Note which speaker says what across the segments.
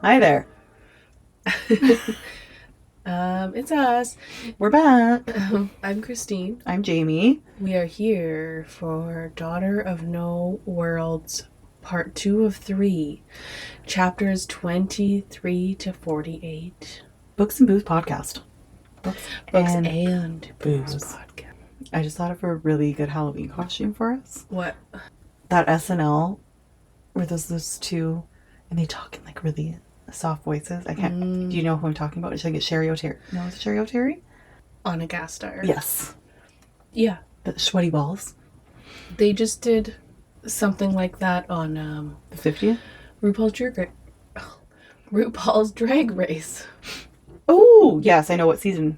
Speaker 1: Hi there.
Speaker 2: It's us.
Speaker 1: We're back.
Speaker 2: I'm Christine.
Speaker 1: I'm Jamie.
Speaker 2: We are here for Daughter of No Worlds, Part 2 of 3, Chapters 23 to 48.
Speaker 1: Books and Booze podcast.
Speaker 2: Books and Booze
Speaker 1: Booze.
Speaker 2: podcast.
Speaker 1: I just thought of a really good Halloween costume for us.
Speaker 2: What?
Speaker 1: That SNL where there's those two and they talk in like really soft voices. I can't. Do you know who I'm talking about? It's like Sherry O'Terry. No, is it Sherry O'Terry?
Speaker 2: On a gas star.
Speaker 1: Yes.
Speaker 2: Yeah.
Speaker 1: The sweaty balls.
Speaker 2: They just did something like that on
Speaker 1: The 50th?
Speaker 2: RuPaul's Drag Race.
Speaker 1: Oh, yes. I know what season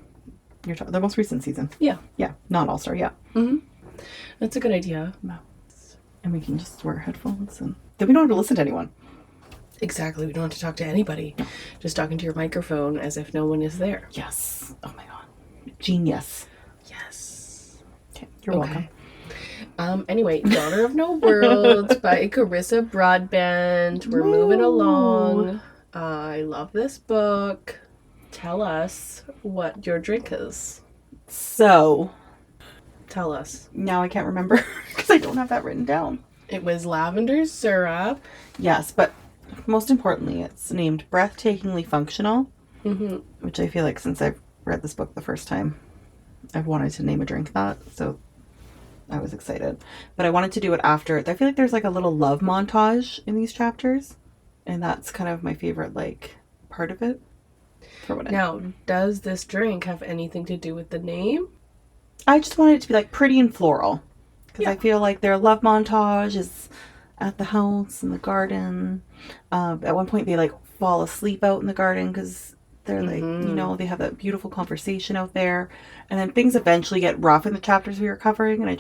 Speaker 1: you're talking. The most recent season.
Speaker 2: Yeah.
Speaker 1: Yeah. Not All-Star. Yeah.
Speaker 2: Mm-hmm. That's a good idea.
Speaker 1: No. And we can just wear headphones and then we don't have to listen to anyone.
Speaker 2: Exactly. We don't have to talk to anybody. Just talking to your microphone as if no one is there.
Speaker 1: Yes. Oh my god. Genius.
Speaker 2: Yes.
Speaker 1: Okay. You're welcome.
Speaker 2: Anyway, Daughter of No Worlds by Carissa Broadbent. We're moving along. I love this book. Tell us what your drink is.
Speaker 1: So,
Speaker 2: Tell us.
Speaker 1: now I can't remember because I don't have that written down.
Speaker 2: It was lavender syrup.
Speaker 1: Yes, but most importantly, it's named Breathtakingly Functional, which I feel like since I've read this book the first time, I've wanted to name a drink that, so I was excited. But I wanted to do it after. I feel like there's like a little love montage in these chapters, and that's kind of my favorite, like, part of it.
Speaker 2: Now, does this drink have anything to do with the name?
Speaker 1: I just wanted it to be like pretty and floral, because
Speaker 2: Yeah.
Speaker 1: I feel like their love montage is at the house in the garden. At one point they like fall asleep out in the garden because they're like, you know, they have that beautiful conversation out there, and then things eventually get rough in the chapters we were covering, and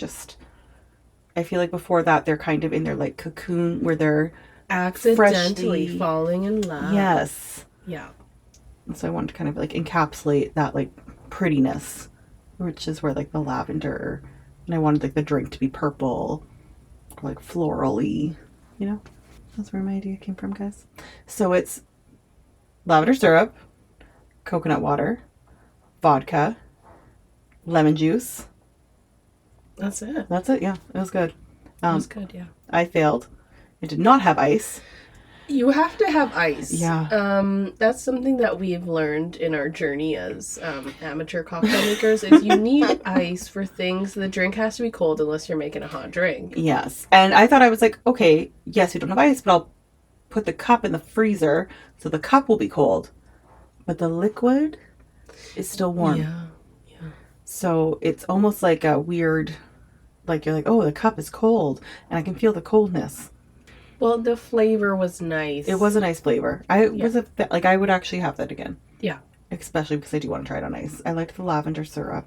Speaker 1: I feel like before that they're kind of in their like cocoon where they're
Speaker 2: Accidentally
Speaker 1: freshly
Speaker 2: falling in love.
Speaker 1: Yes.
Speaker 2: Yeah.
Speaker 1: And so I wanted to kind of like encapsulate that like prettiness, which is where like the lavender, and I wanted like the drink to be purple, like florally, you know. That's where my idea came from, guys. So it's lavender syrup, coconut water, vodka, lemon juice.
Speaker 2: That's it.
Speaker 1: That's it. Yeah, it was good.
Speaker 2: That's good, yeah.
Speaker 1: I failed. It did not have ice.
Speaker 2: You have to have ice.
Speaker 1: Yeah.
Speaker 2: That's something that we've learned in our journey as amateur cocktail makers is you need ice for things. The drink has to be cold unless you're making a hot drink.
Speaker 1: Yes. And I thought I was like, okay, yes, we don't have ice, but I'll put the cup in the freezer so the cup will be cold. But the liquid is still warm.
Speaker 2: Yeah.
Speaker 1: So it's almost like a weird, like you're like, oh, the cup is cold and I can feel the coldness.
Speaker 2: Well, the flavor was nice.
Speaker 1: It was a nice flavor. I would actually have that again.
Speaker 2: Yeah.
Speaker 1: Especially because I do want to try it on ice. I liked the lavender syrup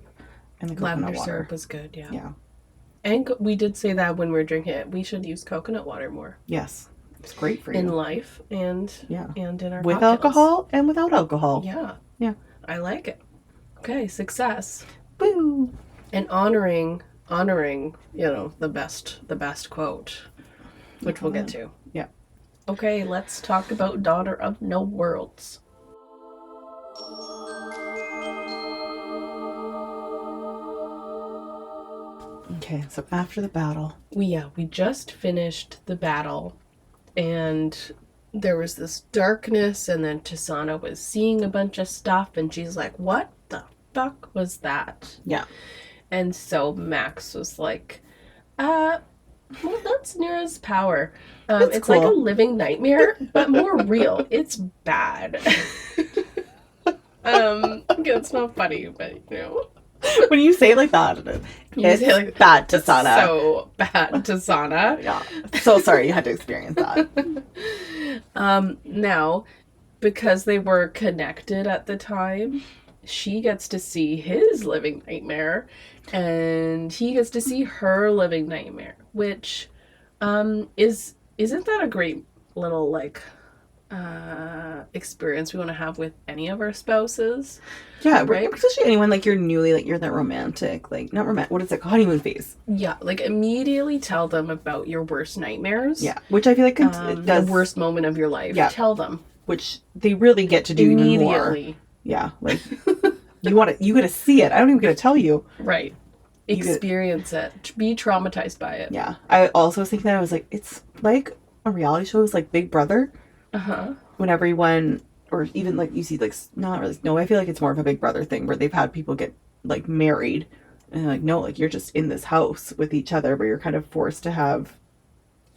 Speaker 1: and the coconut
Speaker 2: Lavender
Speaker 1: water.
Speaker 2: syrup was good, yeah.
Speaker 1: Yeah.
Speaker 2: And we did say that when we were drinking it, we should use coconut water more.
Speaker 1: Yes. It's great for you.
Speaker 2: In life and in our
Speaker 1: with
Speaker 2: cocktails.
Speaker 1: alcohol and without alcohol.
Speaker 2: Yeah.
Speaker 1: Yeah.
Speaker 2: I like it. Okay, success.
Speaker 1: Woo!
Speaker 2: And honoring, you know, the best quote, which we'll get to.
Speaker 1: Yeah.
Speaker 2: Okay, let's talk about Daughter of No Worlds.
Speaker 1: Okay, so after the battle.
Speaker 2: We just finished the battle, and there was this darkness, and then Tissanah was seeing a bunch of stuff, and she's like, what the fuck was that?
Speaker 1: Yeah.
Speaker 2: And so Max was like, well, that's Nira's power. It's
Speaker 1: cool.
Speaker 2: like a living nightmare, but more real. It's bad. It's not funny, but you know.
Speaker 1: When you say it like that, it's bad, Tissanah.
Speaker 2: So bad, Tissanah.
Speaker 1: Yeah. So sorry you had to experience that.
Speaker 2: Now, because they were connected at the time, she gets to see his living nightmare, and he gets to see her living nightmare, which isn't that a great little like experience we want to have with any of our spouses?
Speaker 1: Yeah,
Speaker 2: right?
Speaker 1: Especially anyone like you're newly, like you're that romantic, like not romantic. What is it? Honeymoon phase.
Speaker 2: Yeah, like immediately tell them about your worst nightmares.
Speaker 1: Yeah, which I feel like it does
Speaker 2: the worst moment of your life.
Speaker 1: Yeah.
Speaker 2: Tell them.
Speaker 1: which they really get to do even more.
Speaker 2: Immediately.
Speaker 1: Yeah, like you gotta see it. I don't even gotta tell you.
Speaker 2: Right. Experience it. Be traumatized by it.
Speaker 1: Yeah. I also was thinking that I was like, it's like a reality show is like Big Brother. When everyone, or even like you see like, not really, no, I feel like it's more of a Big Brother thing where they've had people get like married and like, no, like you're just in this house with each other, but you're kind of forced to have.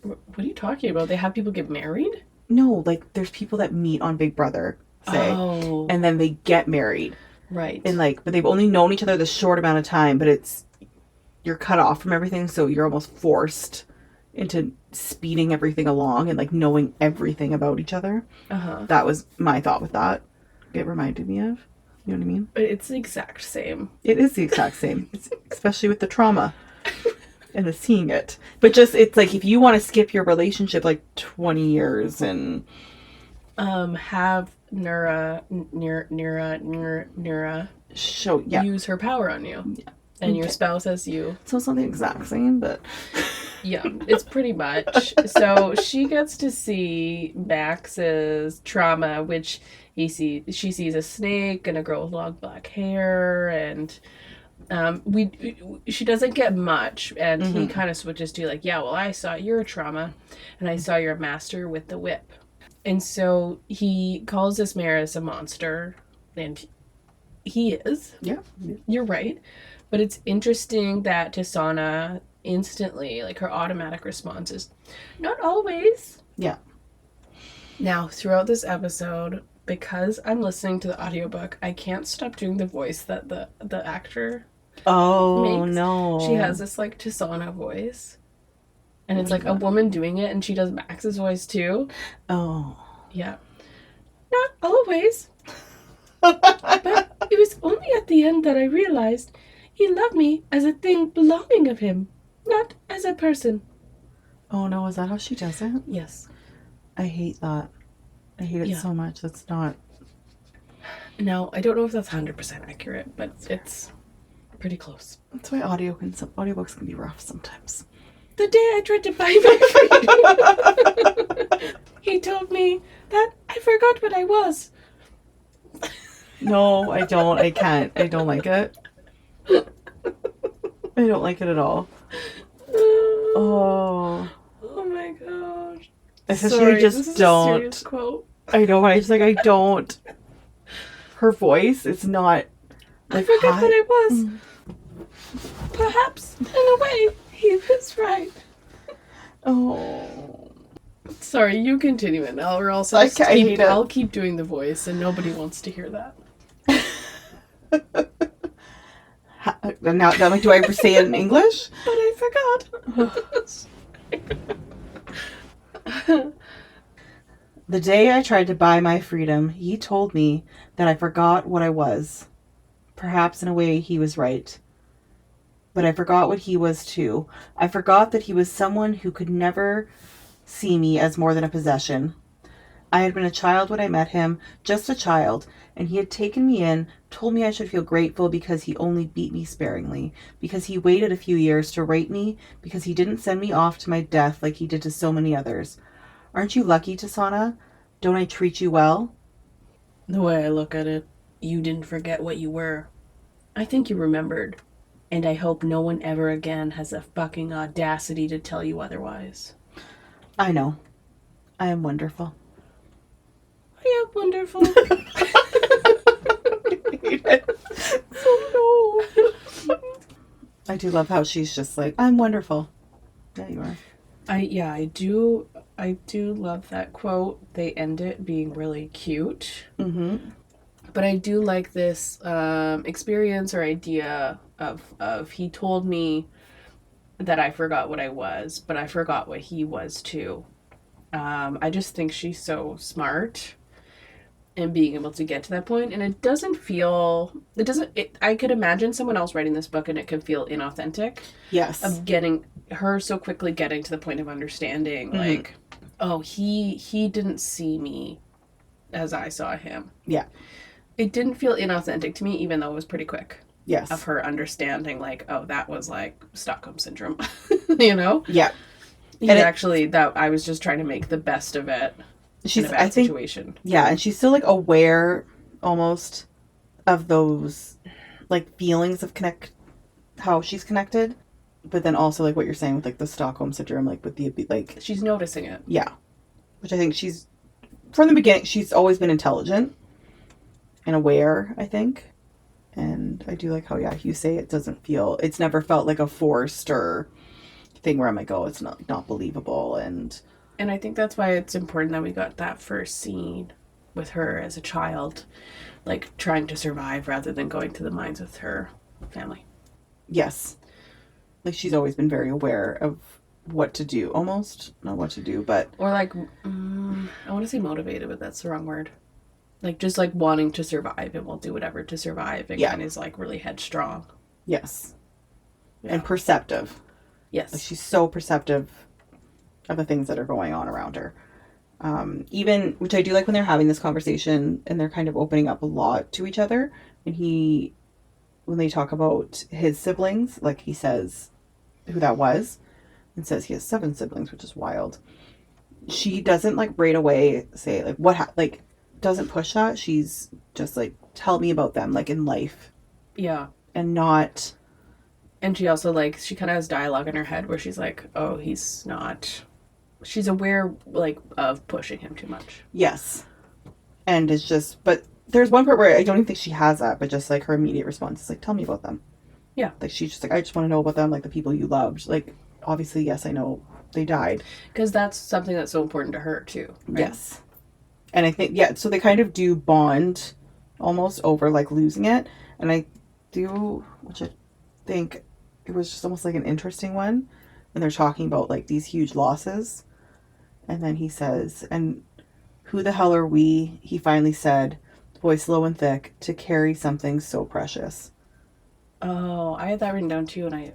Speaker 2: What are you talking about? They have people get married?
Speaker 1: No, like there's people that meet on Big Brother, say, and then they get married.
Speaker 2: Right.
Speaker 1: And like, but they've only known each other this short amount of time, but you're cut off from everything, so you're almost forced into speeding everything along and like knowing everything about each other. That was my thought with that. It reminded me of. You know what I mean?
Speaker 2: It's the exact same.
Speaker 1: It is the exact same, especially with the trauma and the seeing it. But just, it's like if you want to skip your relationship like 20 years and
Speaker 2: have Nura
Speaker 1: show,
Speaker 2: use her power on you. Yeah. And your spouse has you.
Speaker 1: So it's not the exact same, but
Speaker 2: yeah, it's pretty much. So she gets to see Max's trauma, which she sees a snake and a girl with long black hair, and she doesn't get much, and he kind of switches to like, yeah, well, I saw your trauma, and I saw your master with the whip, and so he calls this Maris a monster, and he is.
Speaker 1: Yeah,
Speaker 2: you're right. But it's interesting that Tissanah instantly, like her automatic response is, not always.
Speaker 1: Yeah.
Speaker 2: Now, throughout this episode, because I'm listening to the audiobook, I can't stop doing the voice that the actor makes.
Speaker 1: No.
Speaker 2: She has this like Tissanah voice. And it's like a woman doing it, and she does Max's voice too.
Speaker 1: Oh.
Speaker 2: Yeah. Not always. But it was only at the end that I realized he loved me as a thing belonging of him, not as a person.
Speaker 1: Oh no, is that how she does it?
Speaker 2: Yes.
Speaker 1: I hate that. I hate it so much. That's not...
Speaker 2: No, I don't know if that's 100% accurate, but it's pretty close.
Speaker 1: That's why audiobooks can be rough sometimes.
Speaker 2: The day I tried to buy my freedom, he told me that I forgot what I was.
Speaker 1: No, I don't. I can't. I don't like it. I don't like it at all. Oh.
Speaker 2: Oh my gosh.
Speaker 1: Especially I just don't. A serious
Speaker 2: quote.
Speaker 1: I know, but I just like, I don't. Her voice, it's not.
Speaker 2: Like, I forgot what I was. Perhaps, in a way, he was right.
Speaker 1: Oh.
Speaker 2: Sorry, you continue it now, or else I'll keep doing the voice, and nobody wants to hear that.
Speaker 1: Now, like, do I ever say it in English?
Speaker 2: But I forgot.
Speaker 1: The day I tried to buy my freedom, he told me that I forgot what I was. Perhaps in a way he was right. But I forgot what he was too. I forgot that he was someone who could never see me as more than a possession. I had been a child when I met him, just a child, and he had taken me in, told me I should feel grateful because he only beat me sparingly, because he waited a few years to rape me, because he didn't send me off to my death like he did to so many others. Aren't you lucky, Tissanah? Don't I treat you well?
Speaker 2: The way I look at it, you didn't forget what you were. I think you remembered, and I hope no one ever again has the fucking audacity to tell you otherwise.
Speaker 1: I know. I am wonderful.
Speaker 2: I am wonderful.
Speaker 1: So no. I do love how she's just like, I'm wonderful. Yeah, you are.
Speaker 2: I do love that quote. They end it being really cute.
Speaker 1: Mm-hmm.
Speaker 2: But I do like this experience or idea of he told me that I forgot what I was, but I forgot what he was too. I just think she's so smart in being able to get to that point, and I could imagine someone else writing this book and it could feel inauthentic.
Speaker 1: Yes.
Speaker 2: Of getting her so quickly getting to the point of understanding, like, oh, he didn't see me as I saw him.
Speaker 1: Yeah.
Speaker 2: It didn't feel inauthentic to me, even though it was pretty quick.
Speaker 1: Yes.
Speaker 2: Of her understanding, like, oh, that was like Stockholm Syndrome, you know?
Speaker 1: Yeah.
Speaker 2: And actually, that I was just trying to make the best of it. in a bad situation.
Speaker 1: Yeah, and she's still like aware almost of those like feelings of how she's connected, but then also like what you're saying with like the Stockholm syndrome, like with the like
Speaker 2: she's noticing it.
Speaker 1: Yeah, which I think she's from the beginning. She's always been intelligent and aware, I think, and I do like how you say it's never felt like a forced or thing where I'm like, oh, it's not believable, and
Speaker 2: I think that's why it's important that we got that first scene with her as a child, like trying to survive rather than going to the mines with her family.
Speaker 1: Yes. Like she's always been very aware of what to do, almost. Not what to do, but...
Speaker 2: Or like, I want to say motivated, but that's the wrong word. Like just like wanting to survive and will do whatever to survive and kind of is like really headstrong.
Speaker 1: Yes. Yeah. And perceptive.
Speaker 2: Yes.
Speaker 1: Like she's so perceptive of the things that are going on around her. Even, which I do like when they're having this conversation and they're kind of opening up a lot to each other. And when they talk about his siblings, like he says who that was and says he has 7 siblings, which is wild. She doesn't like right away say like doesn't push that. She's just like, tell me about them, like in life.
Speaker 2: Yeah.
Speaker 1: And not...
Speaker 2: And she also like, she kind of has dialogue in her head where she's like, oh, he's not... She's aware, like, of pushing him too much.
Speaker 1: Yes. And it's just... But there's one part where I don't even think she has that, but just, like, her immediate response is, like, tell me about them.
Speaker 2: Yeah.
Speaker 1: Like, she's just like, I just want to know about them, like, the people you loved. Like, obviously, yes, I know they died.
Speaker 2: Because that's something that's so important to her, too. Right?
Speaker 1: Yes. And I think, so they kind of do bond almost over, like, losing it. And I do, which I think it was just almost like an interesting one. And they're talking about, like, these huge losses. And then he says, and who the hell are we, he finally said, voice low and thick, to carry something so precious.
Speaker 2: Oh, I had that written down too, and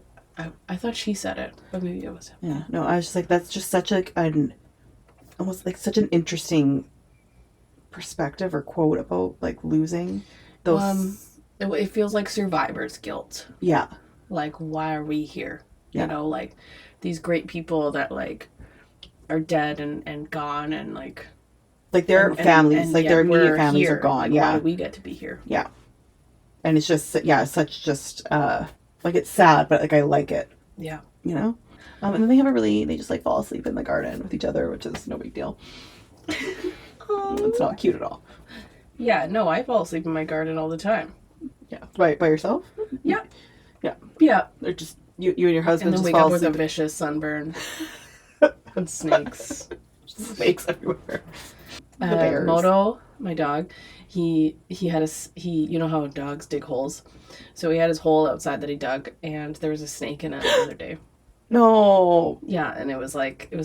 Speaker 2: I thought she said it, but maybe it was him.
Speaker 1: Yeah, no, I was just like, that's just such like almost like such an interesting perspective or quote about like losing those.
Speaker 2: It feels like survivor's guilt.
Speaker 1: Yeah.
Speaker 2: Like, why are we here?
Speaker 1: Yeah.
Speaker 2: You know, like these great people that like are dead and gone and like
Speaker 1: their families, and like their immediate families
Speaker 2: here.
Speaker 1: are gone.
Speaker 2: Like,
Speaker 1: yeah.
Speaker 2: Why do we get to be here?
Speaker 1: Yeah. And it's just, such just, like it's sad, but like I like it.
Speaker 2: Yeah.
Speaker 1: You know? And then they just like fall asleep in the garden with each other, which is no big deal. It's not cute at all.
Speaker 2: Yeah, no, I fall asleep in my garden all the time.
Speaker 1: Yeah. By yourself?
Speaker 2: Yeah.
Speaker 1: Yeah.
Speaker 2: Yeah.
Speaker 1: They're just, you and your husband
Speaker 2: and then
Speaker 1: just
Speaker 2: wake
Speaker 1: fall
Speaker 2: up with
Speaker 1: asleep.
Speaker 2: A vicious sunburn. And snakes.
Speaker 1: Snakes everywhere. The bears.
Speaker 2: Moto, my dog, he you know how dogs dig holes, so he had his hole outside that he dug, and there was a snake in it the other day.
Speaker 1: No.
Speaker 2: Yeah, and it was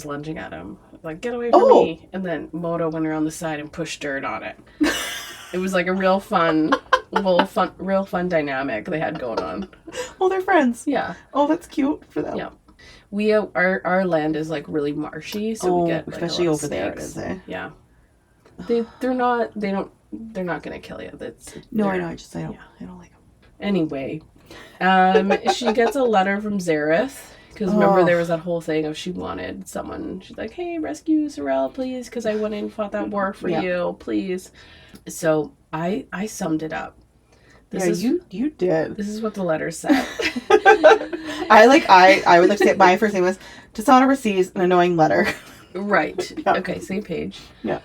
Speaker 2: lunging at him, like, get away from me. And then Moto went around the side and pushed dirt on it. It was like a real fun dynamic they had going on.
Speaker 1: Oh, they're friends.
Speaker 2: Yeah.
Speaker 1: Oh, that's cute for them.
Speaker 2: Yeah. We our land is like really marshy, so we get like,
Speaker 1: especially over there
Speaker 2: snakes.
Speaker 1: it is, eh?
Speaker 2: Yeah. They're not gonna kill you.
Speaker 1: No, I know. I don't like them.
Speaker 2: Anyway, she gets a letter from Zareth because remember there was that whole thing of she wanted someone. She's like, "Hey, rescue Sorrel, please, because I went and fought that war for you, please." So I summed it up.
Speaker 1: You did.
Speaker 2: This is what the letter said.
Speaker 1: I would like to say my first name was Tissanah receives an annoying letter.
Speaker 2: Right.
Speaker 1: Yeah.
Speaker 2: Okay, same page.
Speaker 1: Yeah.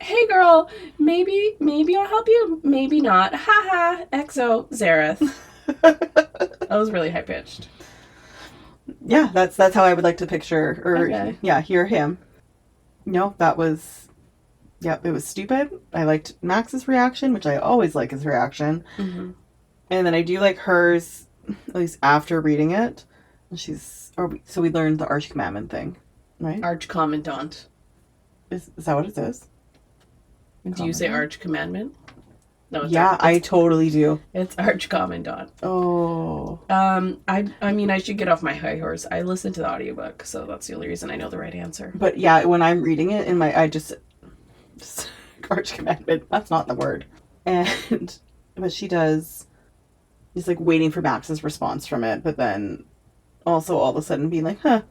Speaker 2: Hey girl, maybe I'll help you, maybe not. Haha, XO, Zareth. That was really high pitched.
Speaker 1: Yeah, that's how I would like to picture hear him. No, that was it was stupid. I liked Max's reaction, which I always like his reaction.
Speaker 2: Mm-hmm.
Speaker 1: And then I do like hers, at least after reading it. So we learned the Arch Commandment thing, right?
Speaker 2: Arch Commandant.
Speaker 1: Is that what it is?
Speaker 2: Do you say Arch Commandment? No.
Speaker 1: I totally do.
Speaker 2: It's Arch Commandant.
Speaker 1: Oh.
Speaker 2: I mean, I should get off my high horse. I listened to the audiobook, so that's the only reason I know the right answer.
Speaker 1: But yeah, when I'm reading it I just Arch Commandment. That's not the word. And what she does is like waiting for Max's response from it, but then also all of a sudden being like, huh,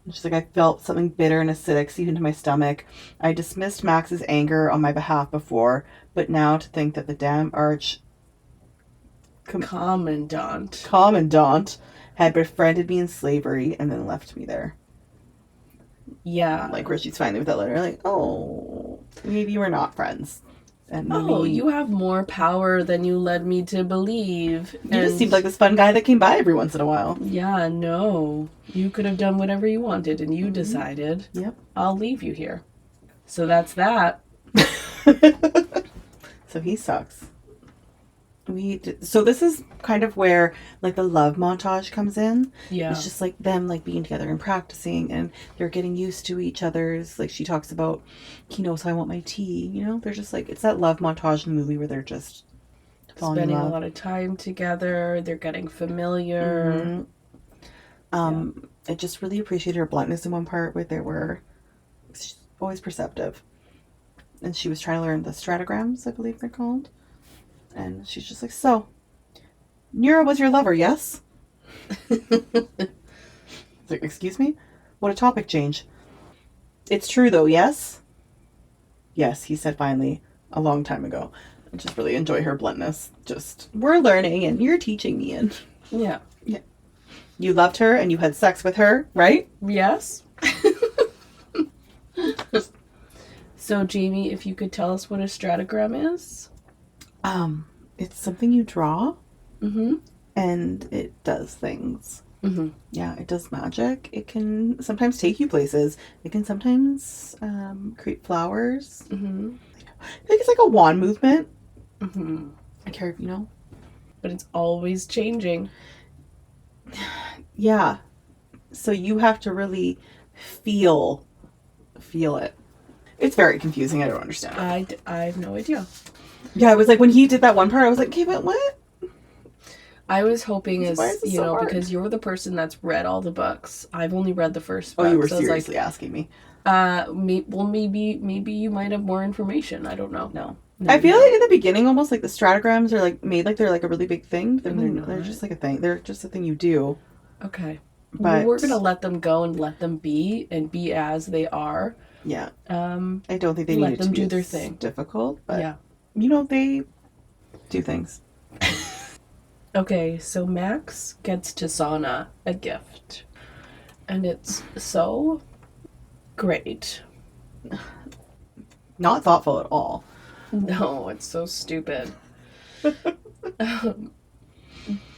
Speaker 1: And she's like, I felt something bitter and acidic seep into my stomach. I dismissed Max's anger on my behalf before, but now to think that the damn commandant had befriended me in slavery and then left me there.
Speaker 2: Yeah.
Speaker 1: Like, Rishi's finally with that letter, like, oh, maybe we're not friends. And
Speaker 2: maybe, you have more power than you led me to believe.
Speaker 1: You just seemed like this fun guy that came by every once in a while.
Speaker 2: Yeah, no. You could have done whatever you wanted, and you decided,
Speaker 1: yep,
Speaker 2: I'll leave you here. So that's that.
Speaker 1: So he sucks. So this is kind of where like the love montage comes in.
Speaker 2: Yeah.
Speaker 1: It's just like them like being together and practicing, and they're getting used to each other's, like she talks about, he knows how I want my tea, you know? They're just like, it's that love montage in the movie where they're just
Speaker 2: spending a lot of time together. They're getting familiar.
Speaker 1: Mm-hmm. I just really appreciated her bluntness in one part where she's always perceptive. And she was trying to learn the stratograms, I believe they're called. And she's just like, so, Nura was your lover, yes? Like, excuse me? What a topic change. It's true, though, yes? Yes, he said finally, a long time ago. I just really enjoy her bluntness. Just, we're learning, and you're teaching me, and...
Speaker 2: Yeah.
Speaker 1: Yeah. You loved her, and you had sex with her, right?
Speaker 2: Yes. So, Jamie, if you could tell us what a stratogram is?
Speaker 1: It's something you draw,
Speaker 2: mm-hmm.
Speaker 1: and it does things.
Speaker 2: Mm-hmm.
Speaker 1: Yeah, it does magic. It can sometimes take you places. It can sometimes create flowers.
Speaker 2: Mm-hmm.
Speaker 1: I think it's like a wand movement.
Speaker 2: Mm-hmm.
Speaker 1: I care if you know.
Speaker 2: But it's always changing.
Speaker 1: Yeah. So you have to really feel it. It's very confusing. I don't understand.
Speaker 2: I have no idea.
Speaker 1: Yeah, it was like when he did that one part, I was like, okay, but what?
Speaker 2: I was hoping
Speaker 1: hard?
Speaker 2: because you're the person that's read all the books. I've only read the first book.
Speaker 1: Oh, you were seriously asking me.
Speaker 2: Maybe you might have more information. I don't know.
Speaker 1: No. I feel like in the beginning, almost like the stratograms are like made like they're like a really big thing. But they're just like a thing. They're just a thing you do.
Speaker 2: Okay. But we're gonna let them go and let them be as they are.
Speaker 1: Yeah. I don't think they need them to do their thing. Difficult, but yeah. You know, they do things.
Speaker 2: Okay, so Max gets Tissanah a gift. And it's so great.
Speaker 1: Not thoughtful at all.
Speaker 2: No, it's so stupid.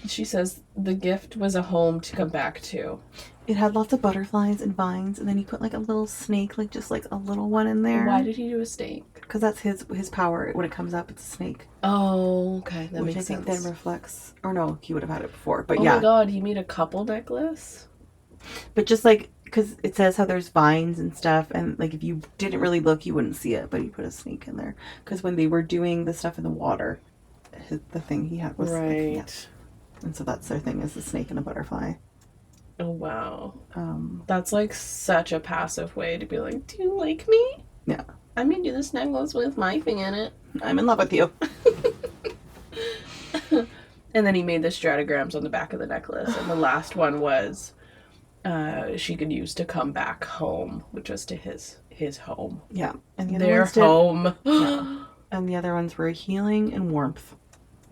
Speaker 2: She says the gift was a home to come back to.
Speaker 1: It had lots of butterflies and vines, and then he put like a little snake, like just like a little one in there.
Speaker 2: Why did he do a snake?
Speaker 1: Because that's his power. When it comes up, it's a snake.
Speaker 2: Oh, okay. That makes sense.
Speaker 1: Which I think then reflects... Or no, he would have had it before, but
Speaker 2: oh
Speaker 1: yeah.
Speaker 2: Oh my god, he made a couple necklace?
Speaker 1: But just like... Because it says how there's vines and stuff, and like if you didn't really look, you wouldn't see it, but he put a snake in there. Because when they were doing the stuff in the water, the thing he had was...
Speaker 2: Right.
Speaker 1: Yeah. And so that's their thing, is the snake and a butterfly.
Speaker 2: Oh, wow. That's like such a passive way to be like, do you like me?
Speaker 1: Yeah.
Speaker 2: I made you this necklace with my thing in it.
Speaker 1: I'm in love with you.
Speaker 2: And then he made the stratograms on the back of the necklace. And the last one was she could use to come back home, which was to his home.
Speaker 1: Yeah. And the other
Speaker 2: their
Speaker 1: ones
Speaker 2: home.
Speaker 1: Yeah. And the other ones were healing and warmth.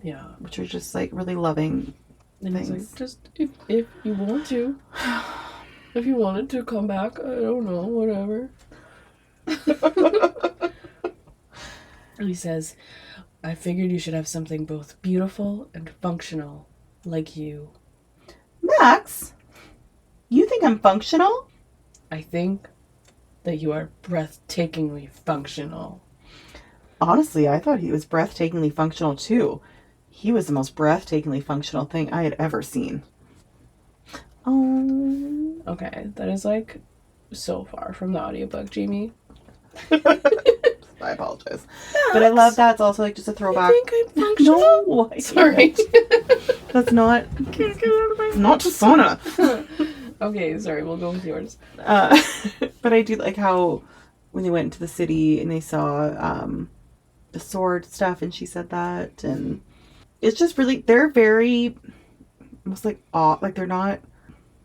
Speaker 2: Yeah.
Speaker 1: Which are just like really loving
Speaker 2: and
Speaker 1: things.
Speaker 2: He's like, just if you want to. If you wanted to come back, I don't know, whatever. He says, I figured you should have something both beautiful and functional, like you.
Speaker 1: Max, you think I'm functional?
Speaker 2: I think that you are breathtakingly functional.
Speaker 1: Honestly, I thought he was breathtakingly functional too. He was the most breathtakingly functional thing I had ever seen. Oh.
Speaker 2: Okay, that is like so far from the audiobook, Jamie.
Speaker 1: I apologize. But I love that. It's also like just a throwback.
Speaker 2: You think I'm functional?
Speaker 1: No, sorry. That's not Tissanah.
Speaker 2: Okay, sorry, we'll go with yours.
Speaker 1: But I do like how when they went into the city and they saw the sword stuff, and she said that, and it's just really, they're very almost like they're not,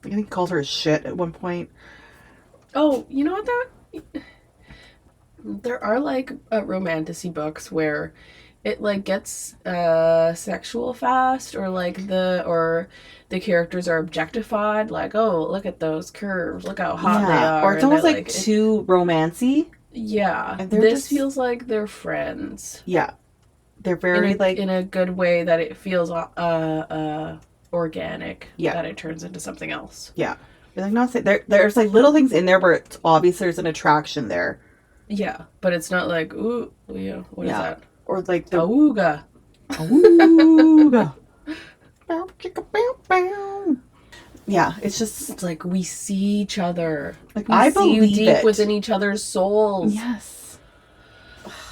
Speaker 1: I think he calls her a shit at one point.
Speaker 2: Oh, you know what that? There are like romantasy books where it like gets sexual fast, or like the characters are objectified, like, oh, look at those curves, look how hot they
Speaker 1: Yeah, or
Speaker 2: are,
Speaker 1: it's
Speaker 2: and they're
Speaker 1: almost like
Speaker 2: like
Speaker 1: too romancy,
Speaker 2: yeah,
Speaker 1: and they're
Speaker 2: this
Speaker 1: just
Speaker 2: feels like they're friends
Speaker 1: yeah, they're very like
Speaker 2: in a good way, that it feels organic,
Speaker 1: yeah,
Speaker 2: that it turns into something else.
Speaker 1: yeah. They're like not saying there's like little things in there where it's obvious there's an attraction there.
Speaker 2: Yeah, but it's not like, ooh, yeah, what is
Speaker 1: Yeah,
Speaker 2: that?
Speaker 1: or like the
Speaker 2: Awooga.
Speaker 1: ooga. Bow, chicka, bow, bow. Yeah, it's just
Speaker 2: It's like we see each other.
Speaker 1: like
Speaker 2: We
Speaker 1: I
Speaker 2: see you
Speaker 1: believe
Speaker 2: deep
Speaker 1: it.
Speaker 2: within each other's souls.
Speaker 1: Yes,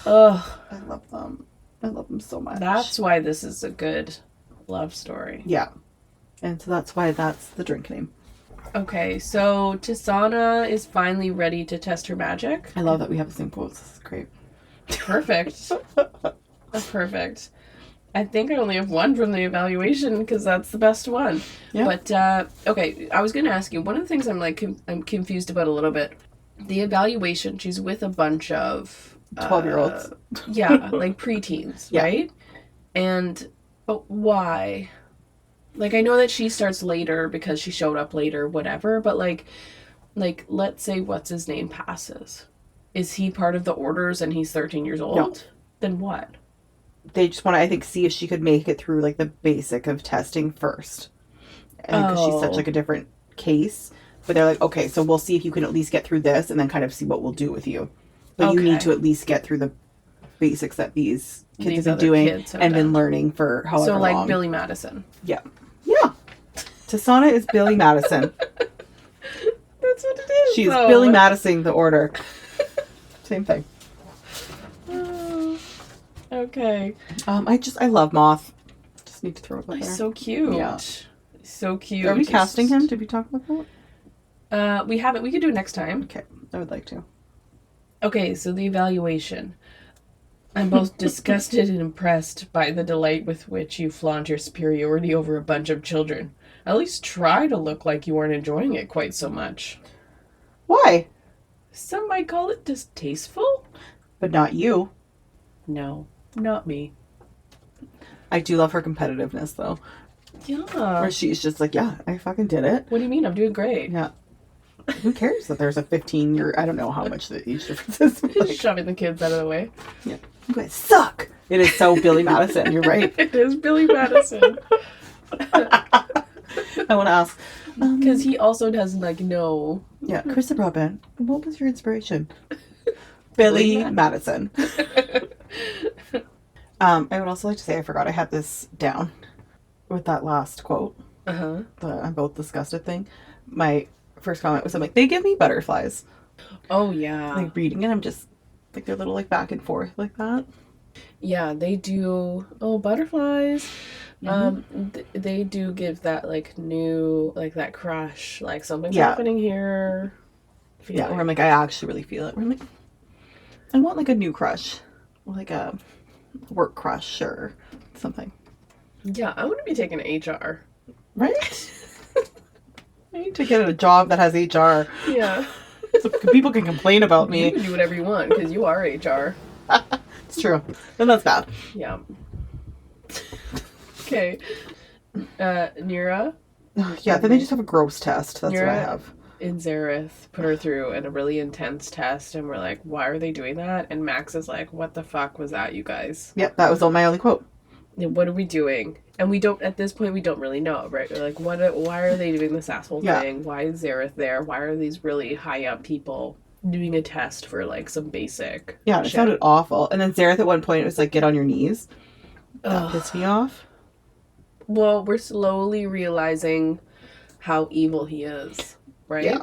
Speaker 2: Ugh.
Speaker 1: I love them. I love them so much.
Speaker 2: That's why this is a good love story.
Speaker 1: Yeah, and so that's why that's the drink name.
Speaker 2: Okay, so Tissanah is finally ready to test her magic.
Speaker 1: I love that we have the same quotes. This is great.
Speaker 2: Perfect. That's perfect. I think I only have one from the evaluation because that's the best one.
Speaker 1: Yeah.
Speaker 2: But okay, I was going to ask you, one of the things I'm like I'm confused about a little bit. The evaluation, she's with a bunch of
Speaker 1: 12-year-olds.
Speaker 2: Yeah, like preteens,
Speaker 1: Yeah.
Speaker 2: right? And but why? Like, I know that she starts later because she showed up later, whatever, but like let's say what's his name passes. Is he part of the orders and he's 13 years old?
Speaker 1: No.
Speaker 2: Then what?
Speaker 1: They just want to, I think, see if she could make it through like the basic of testing first. And because she's such like a different case. But they're like, okay, so we'll see if you can at least get through this and then kind of see what we'll do with you. But you need to at least get through the basics that these kids have been doing and been learning for however long.
Speaker 2: So like Billy Madison.
Speaker 1: Yeah. Yeah. Tissanah is Billy Madison.
Speaker 2: That's what it is.
Speaker 1: She's Billy Madison the order. Same thing.
Speaker 2: Okay.
Speaker 1: I love Moth. Just need to throw it out there.
Speaker 2: He's so cute.
Speaker 1: Yeah.
Speaker 2: So cute.
Speaker 1: Are we casting him? Did we talk about that?
Speaker 2: We haven't. We could do it next time.
Speaker 1: Okay. I would like to.
Speaker 2: Okay, so the evaluation. I'm both disgusted and impressed by the delight with which you flaunt your superiority over a bunch of children. At least try to look like you aren't enjoying it quite so much.
Speaker 1: Why?
Speaker 2: Some might call it distasteful.
Speaker 1: But not you.
Speaker 2: No, not me.
Speaker 1: I do love her competitiveness, though.
Speaker 2: Yeah.
Speaker 1: Where she's just like, yeah, I fucking did it.
Speaker 2: What do you mean? I'm doing great.
Speaker 1: Yeah. Who cares that there's a 15-year... I don't know how much the age difference is.
Speaker 2: Like, shoving the kids out of the way.
Speaker 1: Yeah. You guys suck. It is so Billy Madison. You're right.
Speaker 2: It is Billy Madison.
Speaker 1: I want to ask...
Speaker 2: Because he also doesn't, like, know...
Speaker 1: Yeah, Carissa Broadbent. What was your inspiration? Billy Madison. I would also like to say I forgot I had this down with that last quote.
Speaker 2: Uh-huh.
Speaker 1: The I'm both disgusted thing. My first comment was, I'm like, they give me butterflies.
Speaker 2: Oh, yeah.
Speaker 1: Like reading it, I'm just like they're little like back and forth like that.
Speaker 2: Yeah, they do. Oh, butterflies.
Speaker 1: Mm-hmm.
Speaker 2: They do give that like new, like that crush, like something's
Speaker 1: Yeah.
Speaker 2: happening here.
Speaker 1: Yeah, where I'm like, I actually really feel it. Where I'm like, I want like a new crush, or like a work crush or something.
Speaker 2: Yeah, I want to be taking HR.
Speaker 1: Right? I need to get a job that has HR.
Speaker 2: Yeah.
Speaker 1: So people can complain about me.
Speaker 2: You can do whatever you want because you are HR.
Speaker 1: It's true. Then that's bad.
Speaker 2: Yeah. Okay. Nira.
Speaker 1: Yeah, then they just have a gross test. That's what I have.
Speaker 2: In Zareth put her through in a really intense test, and we're like, why are they doing that? And Max is like, what the fuck was that, you guys?
Speaker 1: Yep, that was my only quote.
Speaker 2: What are we doing? And we don't, at this point, we don't really know, right? We're like, why are they doing this asshole thing? Why is Zareth there? Why are these really high up people doing a test for like some basic
Speaker 1: shit? It sounded awful. And then Zareth at one point, it was like, get on your knees. That pissed me off.
Speaker 2: Well, we're slowly realizing how evil he is, right?
Speaker 1: Yeah.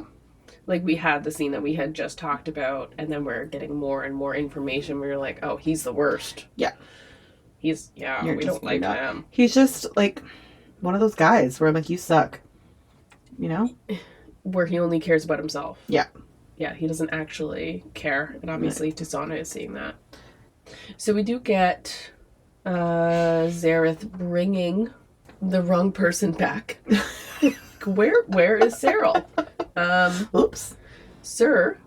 Speaker 2: Like, we had the scene that we had just talked about, and then we're getting more and more information. We were like, oh, he's the worst.
Speaker 1: Yeah.
Speaker 2: We don't like him.
Speaker 1: He's just, like, one of those guys where I'm like, you suck. You know?
Speaker 2: Where he only cares about himself.
Speaker 1: Yeah.
Speaker 2: Yeah, he doesn't actually care. And obviously, Tissanah is seeing that. So we do get Zareth bringing the wrong person back. Where is Cyril?
Speaker 1: Oops.
Speaker 2: Sir,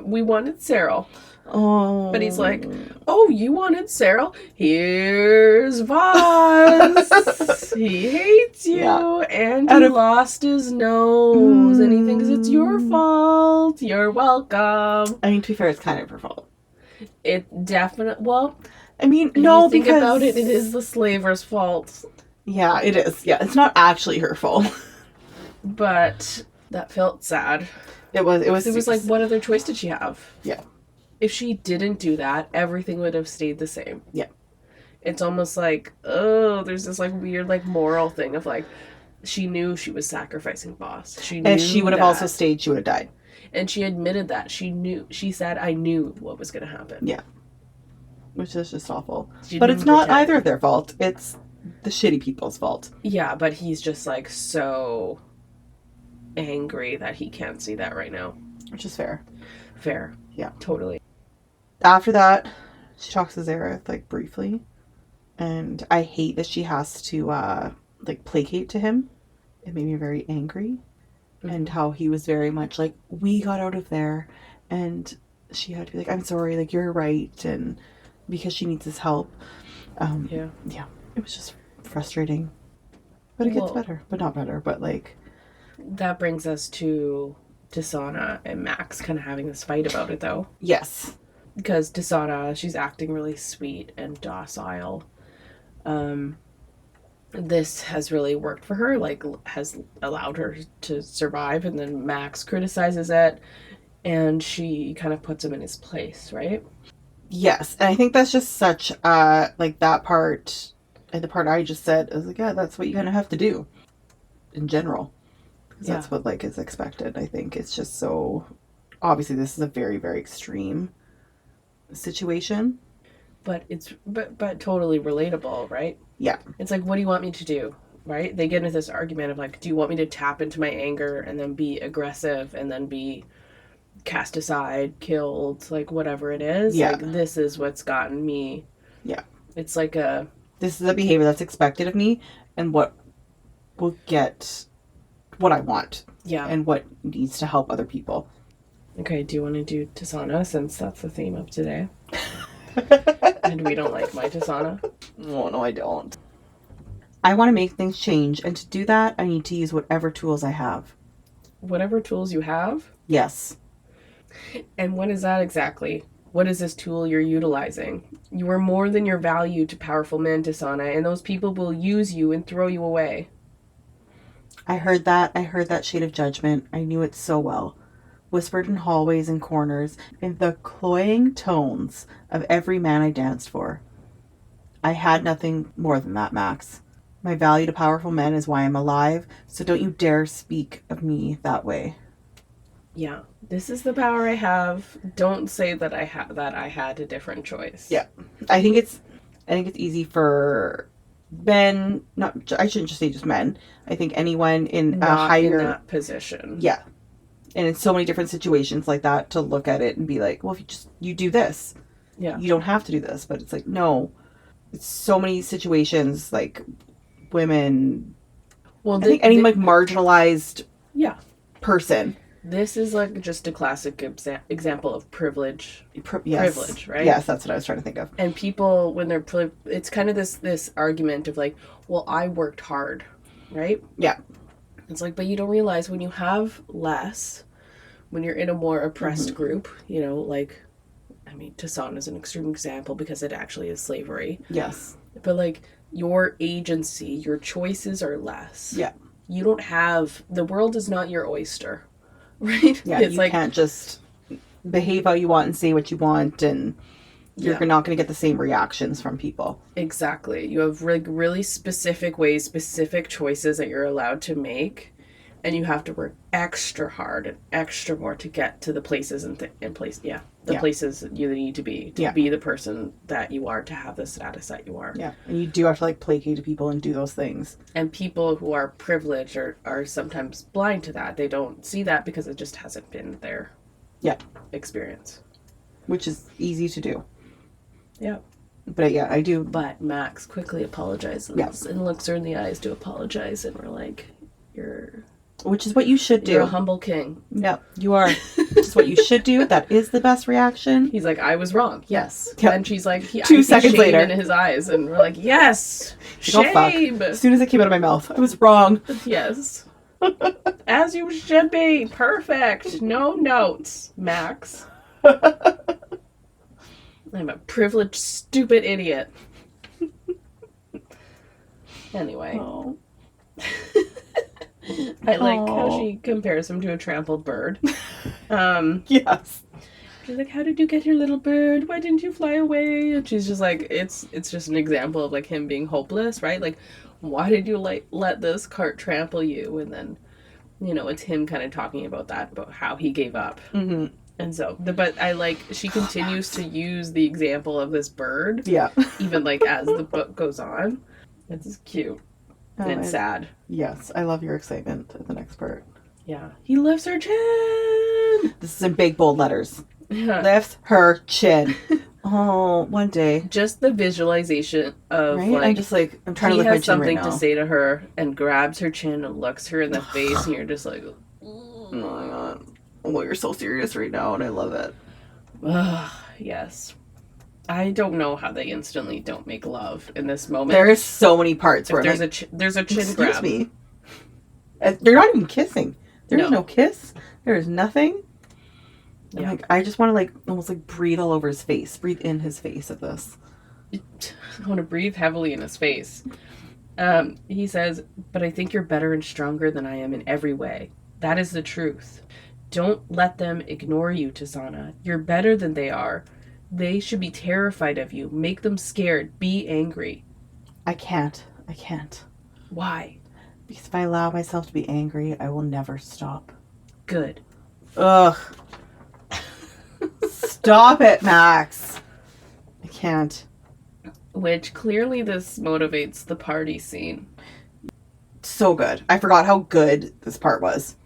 Speaker 2: we wanted Cyril.
Speaker 1: Oh.
Speaker 2: But he's like, oh, you wanted Cyril? Here's Voss. He hates you.
Speaker 1: Yeah.
Speaker 2: And he lost his nose. And he thinks it's your fault. You're welcome.
Speaker 1: I mean, to be fair, it's kind of her fault.
Speaker 2: It definitely... Well,
Speaker 1: I mean,
Speaker 2: if
Speaker 1: no,
Speaker 2: you think
Speaker 1: because...
Speaker 2: about it, it is the slaver's fault.
Speaker 1: Yeah, it is. Yeah, it's not actually her fault.
Speaker 2: But that felt sad.
Speaker 1: It was
Speaker 2: like, what other choice did she have?
Speaker 1: Yeah.
Speaker 2: If she didn't do that, everything would have stayed the same.
Speaker 1: Yeah.
Speaker 2: It's almost like, oh, there's this like weird like moral thing of like, she knew she was sacrificing Voss. She knew
Speaker 1: if she would have
Speaker 2: that.
Speaker 1: also stayed, she would have died.
Speaker 2: And she admitted that. She said, I knew what was going to happen.
Speaker 1: Yeah. Which is just awful. But it's not either of their fault. It's the shitty people's fault.
Speaker 2: Yeah, but he's just like so angry that he can't see that right now.
Speaker 1: Which is fair.
Speaker 2: Fair.
Speaker 1: Yeah.
Speaker 2: Totally.
Speaker 1: After that, she talks to Zareth, like, briefly. And I hate that she has to, like, placate to him. It made me very angry. Mm-hmm. And how he was very much like, we got out of there. And she had to be like, I'm sorry, like, you're right. And because she needs his help. Yeah. It was just frustrating. But it gets better. But not better. But, like...
Speaker 2: That brings us to Tissanah and Max kind of having this fight about it, though.
Speaker 1: Yes.
Speaker 2: Because Tissanah, she's acting really sweet and docile. This has really worked for her, like, has allowed her to survive, and then Max criticizes it, and she kind of puts him in his place, right? Yes,
Speaker 1: and I think that's just such, like, that part, and the part I just said, I was like, yeah, that's what you kind of have to do, in general. Because that's what, like, is expected, I think. It's just so, obviously, this is a very, very extreme situation,
Speaker 2: but it's but totally relatable, right?
Speaker 1: Yeah.
Speaker 2: It's like, what do you want me to do, right? They get into this argument of like, do you want me to tap into my anger and then be aggressive and then be cast aside, killed, like whatever it is?
Speaker 1: Yeah.
Speaker 2: Like, this is what's gotten me.
Speaker 1: Yeah.
Speaker 2: It's like
Speaker 1: this is a behavior that's expected of me and what will get what I want.
Speaker 2: Yeah.
Speaker 1: And what needs to help other people.
Speaker 2: Okay, do you want to do Tissanah, since that's the theme of today? And we don't like my Tissanah?
Speaker 1: No, I don't. I want to make things change, and to do that, I need to use whatever tools I have.
Speaker 2: Whatever tools you have?
Speaker 1: Yes.
Speaker 2: And what is that exactly? What is this tool you're utilizing? You are more than your value to powerful men, Tissanah, and those people will use you and throw you away.
Speaker 1: I heard that shade of judgment. I knew it so well. Whispered in hallways and corners, in the cloying tones of every man I danced for. I had nothing more than that, Max. My value to powerful men is why I'm alive, so don't you dare speak of me that way.
Speaker 2: Yeah, this is the power I have. Don't say that I had a different choice.
Speaker 1: Yeah, I think it's easy for men. I shouldn't just say just men. I think anyone in a higher
Speaker 2: in that position.
Speaker 1: Yeah. And in so many different situations like that, to look at it and be like, well, if you do this, you don't have to do this. But it's like, no, it's so many situations, like women. Well, I think any like marginalized person.
Speaker 2: This is like just a classic example of privilege.
Speaker 1: Yes.
Speaker 2: Privilege, right?
Speaker 1: Yes, that's what I was trying to think of.
Speaker 2: And people, when they're it's kind of this argument of like, well, I worked hard, right?
Speaker 1: Yeah.
Speaker 2: It's like, but you don't realize when you have less, when you're in a more oppressed group, you know, like, I mean, Tissanah is an extreme example because it actually is slavery.
Speaker 1: Yes.
Speaker 2: But like, your agency, your choices are less.
Speaker 1: Yeah.
Speaker 2: You don't have, the world is not your oyster, right?
Speaker 1: Yeah, it's you can't just behave how you want and say what you want, and you're not going to get the same reactions from people.
Speaker 2: Exactly. You have really specific ways, specific choices that you're allowed to make, and you have to work extra hard and extra more to get to the places places you need to be be the person that you are, to have the status that you are.
Speaker 1: Yeah, and you do have to like placate to people and do those things.
Speaker 2: And people who are privileged are sometimes blind to that. They don't see that because it just hasn't been their experience. Which is easy to do. Yeah. But yeah, I do. But Max quickly apologizes and looks her in the eyes to apologize, and we're like, you're
Speaker 1: Which is what you should do.
Speaker 2: You're a humble king.
Speaker 1: Yep, you are. Which is what you should do. That is the best reaction.
Speaker 2: He's like, I was wrong. Yes.
Speaker 1: Yep.
Speaker 2: And she's like,
Speaker 1: 2 seconds
Speaker 2: shame
Speaker 1: later.
Speaker 2: in his eyes. And we're like, yes.
Speaker 1: Oh, fuck.
Speaker 2: Shame.
Speaker 1: As soon as it came out of my mouth, I was wrong.
Speaker 2: Yes. As you should be. Perfect. No notes, Max. I'm a privileged, stupid idiot. Anyway.
Speaker 1: Oh.
Speaker 2: I like how she compares him to a trampled bird.
Speaker 1: Yes.
Speaker 2: She's like, how did you get your little bird? Why didn't you fly away? And she's just like, it's just an example of like him being hopeless, right? Like, why did you like let this cart trample you? And then, you know, it's him kind of talking about that, about how he gave up.
Speaker 1: Mm-hmm.
Speaker 2: And so, but I like, she continues to use the example of this bird.
Speaker 1: Yeah.
Speaker 2: Even like as the book goes on. It's cute and sad.
Speaker 1: Yes, I love your excitement at the next part.
Speaker 2: Yeah. He lifts her chin.
Speaker 1: This is in big, bold letters.
Speaker 2: Yeah.
Speaker 1: Lift her chin. Oh, one day.
Speaker 2: Just the visualization of
Speaker 1: Right?
Speaker 2: like,
Speaker 1: I'm just like, I'm trying to
Speaker 2: he
Speaker 1: lift my
Speaker 2: has
Speaker 1: chin
Speaker 2: something
Speaker 1: right now.
Speaker 2: to say to her and grabs her chin and looks her in the face and you're just like,
Speaker 1: Oh my god. Oh, you're so serious right now and I love it.
Speaker 2: yes. I don't know how they instantly don't make love in this moment.
Speaker 1: There's so many parts where
Speaker 2: there's
Speaker 1: like,
Speaker 2: there's a chin
Speaker 1: excuse
Speaker 2: grab.
Speaker 1: me. They're not even kissing. There's
Speaker 2: No.
Speaker 1: no kiss. There is nothing. And,
Speaker 2: Yeah.
Speaker 1: like, I just want to like almost like breathe all over his face. Breathe in his face of this.
Speaker 2: I want to breathe heavily in his face. He says, but I think you're better and stronger than I am in every way. That is the truth. Don't let them ignore you, Tissanah. You're better than they are. They should be terrified of you. Make them scared. Be angry.
Speaker 1: I can't.
Speaker 2: Why?
Speaker 1: Because if I allow myself to be angry, I will never stop.
Speaker 2: Good.
Speaker 1: Ugh. Stop it, Max. I can't.
Speaker 2: Which clearly this motivates the party scene.
Speaker 1: So good. I forgot how good this part was.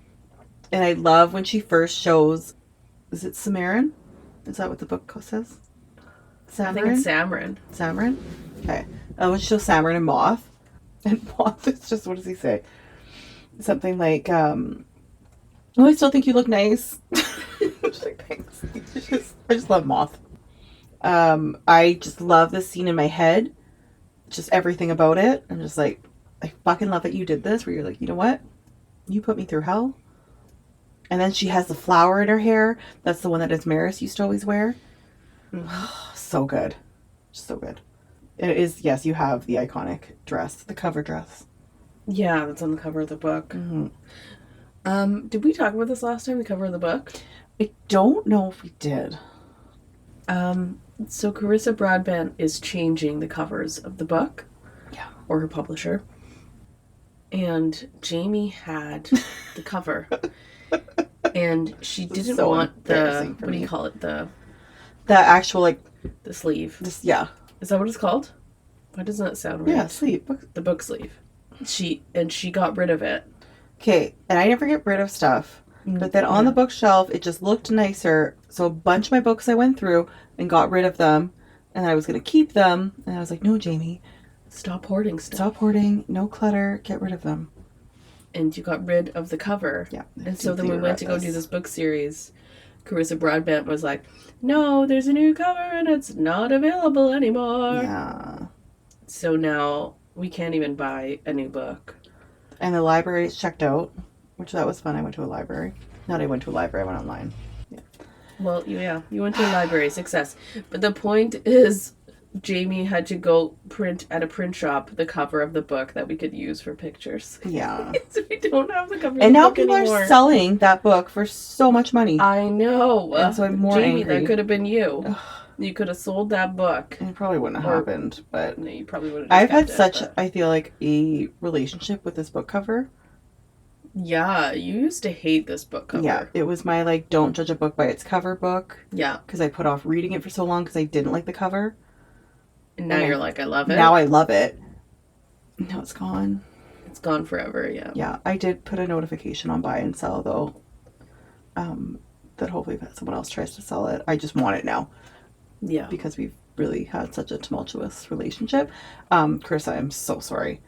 Speaker 1: And I love when she first shows, is it Samarin? Is that what the book says? Samarin?
Speaker 2: I think it's Samarin.
Speaker 1: Samarin? Okay. When she shows Samarin and Moth. And Moth is just, what does he say? Something like, oh, I still think you look nice. Just like, thanks. I just love Moth. I just love this scene in my head. Just everything about it. I'm just like, I fucking love that you did this, where you're like, you know what? You put me through hell. And then she has the flower in her hair. That's the one that Esmeralda used to always wear.
Speaker 2: Mm-hmm.
Speaker 1: So good. So good. It is, yes, you have the iconic dress, the cover dress.
Speaker 2: Yeah, that's on the cover of the book.
Speaker 1: Mm-hmm.
Speaker 2: Did we talk about this last time, the cover of the book?
Speaker 1: I don't know if we did.
Speaker 2: So Carissa Broadbent is changing the covers of the book.
Speaker 1: Yeah.
Speaker 2: Or her publisher. And Jamie had the cover. And she didn't
Speaker 1: so
Speaker 2: want the,
Speaker 1: embarrassing for
Speaker 2: what do
Speaker 1: me.
Speaker 2: you call it? The
Speaker 1: actual, like,
Speaker 2: sleeve.
Speaker 1: this, yeah.
Speaker 2: Is that what it's called? Why doesn't that sound right?
Speaker 1: Yeah, sleeve.
Speaker 2: The book sleeve. She got rid of it.
Speaker 1: Okay, and I never get rid of stuff. But then on the bookshelf, it just looked nicer. So a bunch of my books I went through and got rid of them. And I was going to keep them. And I was like, no, Jamie.
Speaker 2: Stop hoarding stuff.
Speaker 1: Stop hoarding. No clutter. Get rid of them.
Speaker 2: And you got rid of the cover.
Speaker 1: Yeah.
Speaker 2: And so then we went to go do this book series. Carissa Broadbent was like, no, there's a new cover and it's not available anymore.
Speaker 1: Yeah.
Speaker 2: So now we can't even buy a new book.
Speaker 1: And the library is checked out, which that was fun. I went to a library. Not I went to a library, I went online. Yeah.
Speaker 2: Well, you went to a library, success. But the point is, Jamie had to go print at a print shop the cover of the book that we could use for pictures.
Speaker 1: Yeah.
Speaker 2: So we don't have the cover of
Speaker 1: And
Speaker 2: the
Speaker 1: now
Speaker 2: book
Speaker 1: people
Speaker 2: anymore.
Speaker 1: are selling that book for so much money.
Speaker 2: I know.
Speaker 1: And so I'm more
Speaker 2: Jamie,
Speaker 1: angry.
Speaker 2: that could have been you. You could have sold that book.
Speaker 1: And it probably wouldn't have happened, but
Speaker 2: No, you probably would have.
Speaker 1: I've had such, I feel like, a relationship with this book cover.
Speaker 2: Yeah, you used to hate this book cover.
Speaker 1: Yeah, it was my, like, don't judge a book by its cover book.
Speaker 2: Yeah.
Speaker 1: Because I put off reading it for so long because I didn't like the cover.
Speaker 2: And now you're like, I love it.
Speaker 1: Now I love it. Now it's gone.
Speaker 2: It's gone forever, yeah.
Speaker 1: Yeah, I did put a notification on buy and sell, though. That hopefully if someone else tries to sell it. I just want it now.
Speaker 2: Yeah.
Speaker 1: Because we've really had such a tumultuous relationship. Carissa, I'm so sorry.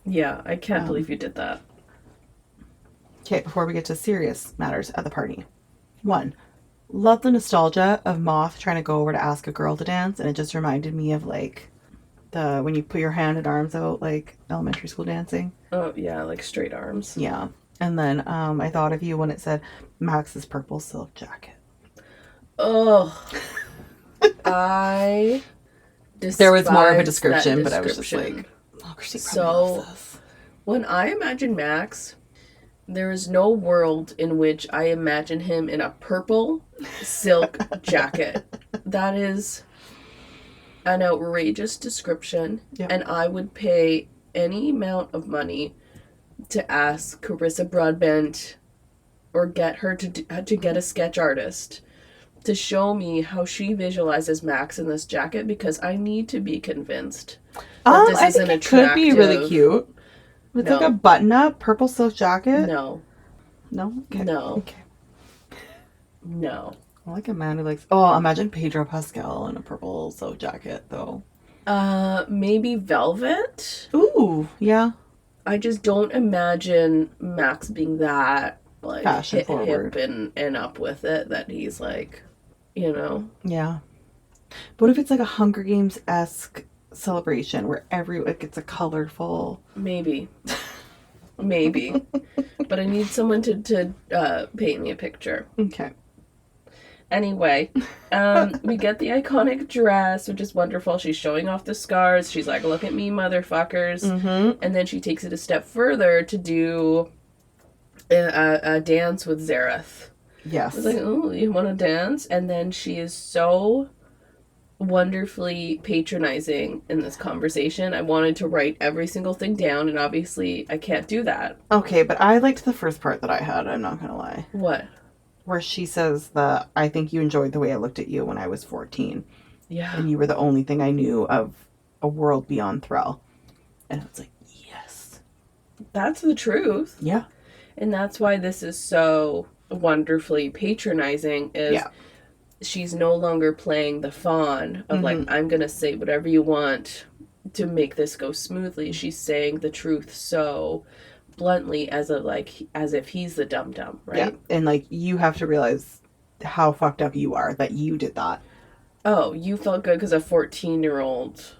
Speaker 2: Yeah, I can't believe you did that.
Speaker 1: Okay, before we get to serious matters at the party. 1. Love the nostalgia of Moth trying to go over to ask a girl to dance, and it just reminded me of like the when you put your hand and arms out, like elementary school dancing.
Speaker 2: Oh, yeah, like straight arms.
Speaker 1: Yeah. And then I thought of you when it said Max's purple silk jacket.
Speaker 2: Oh, I
Speaker 1: There was more of a
Speaker 2: despise
Speaker 1: description,
Speaker 2: that
Speaker 1: but I was just
Speaker 2: description.
Speaker 1: like, oh, Christine probably loves this.
Speaker 2: When I imagine Max, there is no world in which I imagine him in a purple silk jacket. That is an outrageous description,
Speaker 1: Yep.
Speaker 2: and I would pay any amount of money to ask Carissa Broadbent or get her to get a sketch artist to show me how she visualizes Max in this jacket, because I need to be convinced that this
Speaker 1: I
Speaker 2: is
Speaker 1: think
Speaker 2: an
Speaker 1: it could be really
Speaker 2: attractive-
Speaker 1: cute. With
Speaker 2: No.
Speaker 1: like a button-up purple silk jacket.
Speaker 2: No,
Speaker 1: No? Okay.
Speaker 2: no,
Speaker 1: Okay.
Speaker 2: no.
Speaker 1: I like a man who likes... Oh, imagine Pedro Pascal in a purple silk jacket, though.
Speaker 2: Maybe velvet?
Speaker 1: Ooh, yeah.
Speaker 2: I just don't imagine Max being that, like,
Speaker 1: Fashion forward.
Speaker 2: hip and up with it, that he's, like, you know?
Speaker 1: Yeah. But what if it's like a Hunger Games-esque celebration where like it's a colorful...
Speaker 2: Maybe. Maybe. But I need someone to paint me a picture.
Speaker 1: Okay.
Speaker 2: Anyway, we get the iconic dress, which is wonderful. She's showing off the scars. She's like, look at me, motherfuckers.
Speaker 1: Mm-hmm.
Speaker 2: And then she takes it a step further to do a dance with Zareth.
Speaker 1: Yes.
Speaker 2: I was like, oh, you want to dance? And then she is so wonderfully patronizing in this conversation. I wanted to write every single thing down, and obviously I can't do that.
Speaker 1: Okay, but I liked the first part that I had, I'm not gonna lie.
Speaker 2: What?
Speaker 1: Where she says that I think you enjoyed the way I looked at you when I was 14.
Speaker 2: Yeah.
Speaker 1: And you were the only thing I knew of a world beyond Thrall. And it's like, yes.
Speaker 2: That's the truth.
Speaker 1: Yeah.
Speaker 2: And that's why this is so wonderfully patronizing, is she's no longer playing the fawn of like, I'm going to say whatever you want to make this go smoothly. She's saying the truth so bluntly, as if he's the dum-dum, right?
Speaker 1: Yeah. And like, you have to realize how fucked up you are that you did that.
Speaker 2: Oh, you felt good because a 14-year-old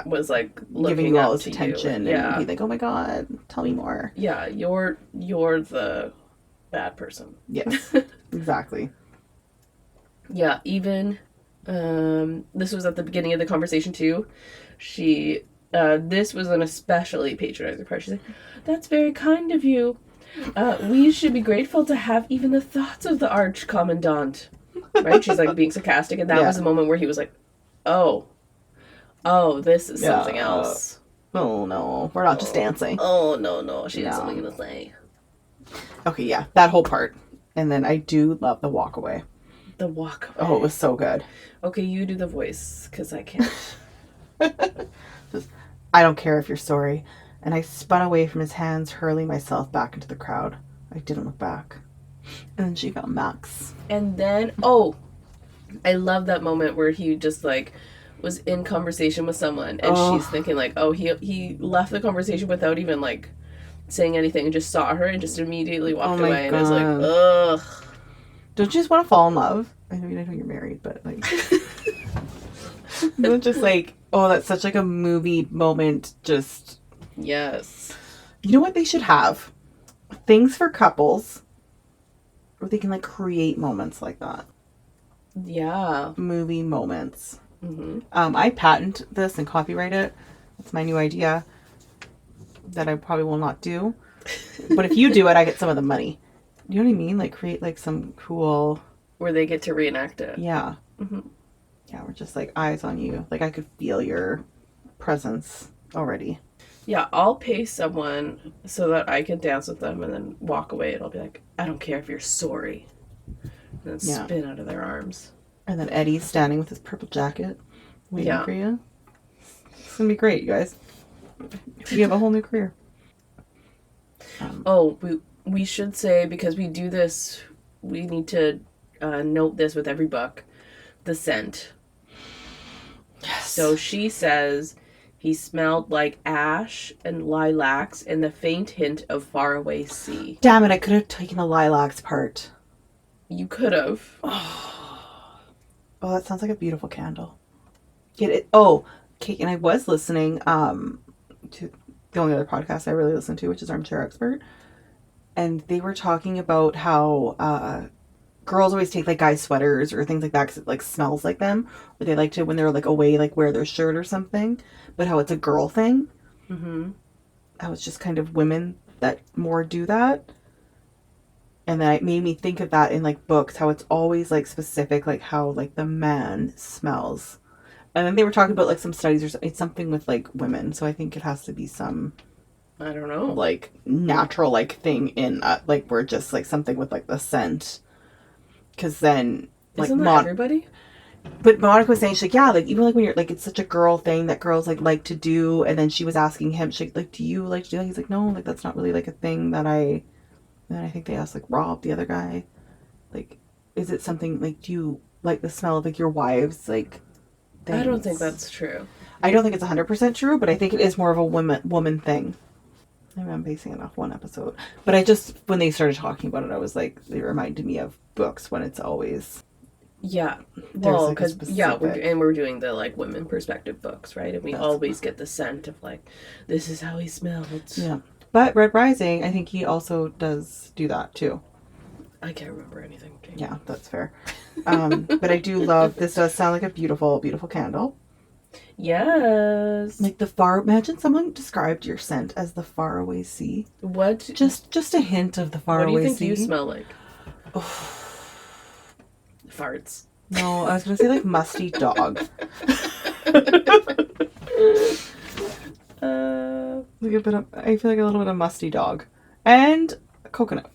Speaker 2: was like looking
Speaker 1: giving you all
Speaker 2: up
Speaker 1: this
Speaker 2: to
Speaker 1: attention
Speaker 2: you.
Speaker 1: and be like, oh my god, tell me more.
Speaker 2: Yeah, you're the bad person.
Speaker 1: Yes. Exactly.
Speaker 2: Yeah, even this was at the beginning of the conversation too. She this was an especially patronizing part. She's like, that's very kind of you. We should be grateful to have even the thoughts of the Arch Commandant. Right? She's like being sarcastic, and that was the moment where he was like, oh, this is something else.
Speaker 1: Oh no, we're not just dancing.
Speaker 2: Oh no, she has something to say.
Speaker 1: Okay, yeah, that whole part. And then I do love the walk away.
Speaker 2: The walk away.
Speaker 1: Oh, it was so good.
Speaker 2: Okay, you do the voice, because I can't.
Speaker 1: Just, I don't care if you're sorry. And I spun away from his hands, hurling myself back into the crowd. I didn't look back. And then she found Max.
Speaker 2: And then, I love that moment where he just like was in conversation with someone, and she's thinking like, oh, he left the conversation without even like saying anything, and just saw her and just immediately walked away. And I was like, ugh.
Speaker 1: Don't you just want to fall in love? I know you're married, but like, not just like, oh, that's such like a movie moment. Just
Speaker 2: yes.
Speaker 1: You know what they should have? Things for couples where they can like create moments like that.
Speaker 2: Yeah.
Speaker 1: Movie moments.
Speaker 2: Mm-hmm.
Speaker 1: I patent this and copyright it. That's my new idea that I probably will not do. But if you do it, I get some of the money. You know what I mean? Like create like some cool...
Speaker 2: Where they get to reenact it.
Speaker 1: Yeah.
Speaker 2: Mm-hmm.
Speaker 1: Yeah, we're just like eyes on you. Like I could feel your presence already.
Speaker 2: Yeah, I'll pay someone so that I can dance with them and then walk away, and I'll be like, I don't care if you're sorry. And then spin out of their arms. And
Speaker 1: then Eddie's standing with his purple jacket waiting for you. It's going to be great, you guys. You have a whole new career.
Speaker 2: We should say, because we do this, we need to note this with every book, the scent. Yes. So she says He smelled like ash and lilacs and the faint hint of faraway sea.
Speaker 1: Damn it, I could have taken the lilacs part.
Speaker 2: You could have.
Speaker 1: Oh, that sounds like a beautiful candle. Get it? Oh, okay. And I was listening to the only other podcast I really listen to, which is Armchair Expert, and they were talking about how girls always take like guys' sweaters or things like that because it like smells like them, or they like to when they're like away like wear their shirt or something. But how it's a girl thing.
Speaker 2: Mm-hmm.
Speaker 1: How it's just kind of women that more do that. And then it made me think of that in like books, how it's always like specific, like how like the man smells. And then they were talking about like some studies or it's something with like women. So I think it has to be some
Speaker 2: I don't know.
Speaker 1: like natural like thing in like we're just like something with like the scent. Because then like
Speaker 2: Isn't that everybody?
Speaker 1: But Monica was saying she's like, yeah, like even like when you're like it's such a girl thing that girls like to do. And then she was asking him, she's like, do you like to do that? He's like, no, like that's not really like a thing that I. And then I think they asked like Rob, the other guy, like, is it something like do you like the smell of like your wives like things?
Speaker 2: I don't think that's true.
Speaker 1: I don't think it's 100% true, but I think it is more of a woman thing. Maybe I'm basing it off one episode. But I just when they started talking about it, I was like, they reminded me of books when it's always
Speaker 2: yeah. Well,
Speaker 1: like,
Speaker 2: because we're doing the like women perspective books, right? And we always get the scent of like, this is how he smelled.
Speaker 1: Yeah. But Red Rising, I think he also does do that too.
Speaker 2: I can't remember anything. Jamie.
Speaker 1: Yeah, that's fair. But I do love, this does sound like a beautiful, beautiful candle.
Speaker 2: Yes.
Speaker 1: Like imagine someone described your scent as the faraway sea.
Speaker 2: What?
Speaker 1: Just a hint of the faraway sea.
Speaker 2: What do you think you smell like? Farts.
Speaker 1: No, I was going to say like musty dog. Like a bit of, I feel like a little bit of musty dog. And coconut.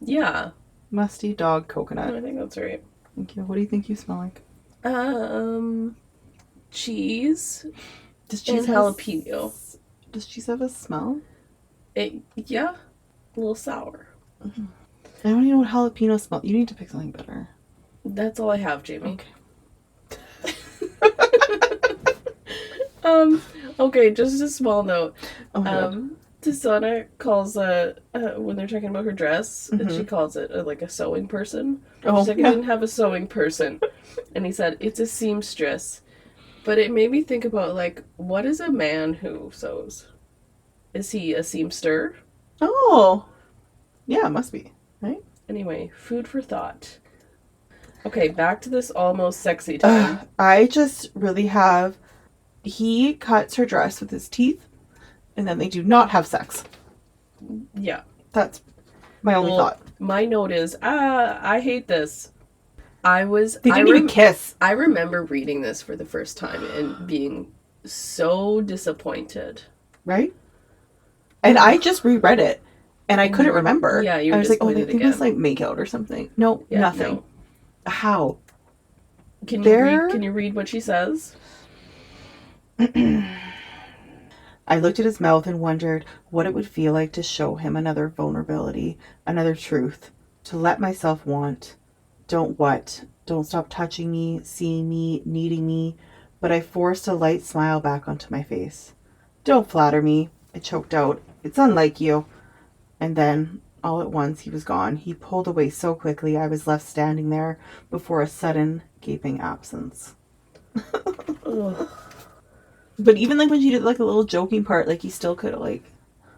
Speaker 2: Yeah.
Speaker 1: Musty dog coconut.
Speaker 2: I think that's right.
Speaker 1: Thank you. What do you think you smell like?
Speaker 2: Cheese.
Speaker 1: Does cheese
Speaker 2: and jalapeno.
Speaker 1: Does cheese have a smell?
Speaker 2: Yeah. A little sour.
Speaker 1: Mm-hmm. I don't even know what jalapeno smells. You need to pick something better.
Speaker 2: That's all I have, Jamie.
Speaker 1: Okay.
Speaker 2: Okay, just a small note.
Speaker 1: Oh,
Speaker 2: Tissanah calls when they're talking about her dress, and she calls it like a sewing person.
Speaker 1: Oh,
Speaker 2: she's like, I didn't have a sewing person. And he said, it's a seamstress. But it made me think about like, what is a man who sews? Is he a seamster?
Speaker 1: Oh. Yeah, it must be, right?
Speaker 2: Anyway, food for thought. Okay, back to this almost sexy time.
Speaker 1: I just really have... He cuts her dress with his teeth, and then they do not have sex.
Speaker 2: Yeah.
Speaker 1: That's my only thought.
Speaker 2: My note is, I hate this. They
Speaker 1: didn't even kiss.
Speaker 2: I remember reading this for the first time and being so disappointed.
Speaker 1: Right? And I just reread it, and I couldn't remember.
Speaker 2: Yeah, you were
Speaker 1: I was like, oh, they
Speaker 2: again.
Speaker 1: must like make out or something. No, yeah, nothing. No. How?
Speaker 2: Can you read what she says?
Speaker 1: I looked at his mouth and wondered what it would feel like to show him another vulnerability, another truth, to let myself want. Don't stop touching me, seeing me, needing me. But I forced a light smile back onto my face. Don't flatter me, I choked out. It's unlike you. And then, all at once, he was gone. He pulled away so quickly I was left standing there before a sudden, gaping absence. But even like when she did like a little joking part, like he still could have like,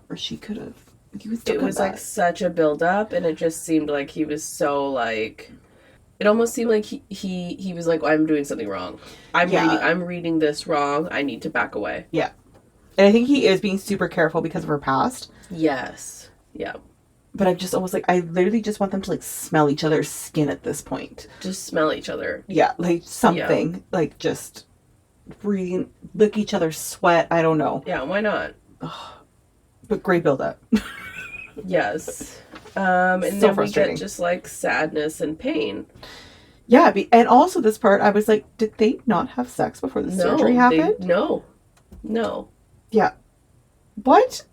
Speaker 1: or she could have.
Speaker 2: It was like such a build up, and it just seemed like he was so like. It almost seemed like he was like, I'm doing something wrong. I'm reading this wrong. I need to back away.
Speaker 1: Yeah, and I think he is being super careful because of her past.
Speaker 2: Yes. Yeah.
Speaker 1: But I'm just almost like, I literally just want them to like smell each other's skin at this point.
Speaker 2: Just smell each other.
Speaker 1: Yeah, like something like just. Breathe, lick each other's sweat. I don't know.
Speaker 2: Yeah, why not?
Speaker 1: But great build up.
Speaker 2: Yes. And so then we get just like sadness and pain.
Speaker 1: Yeah, and also this part, I was like, did they not have sex before the surgery happened?
Speaker 2: No.
Speaker 1: Yeah. What?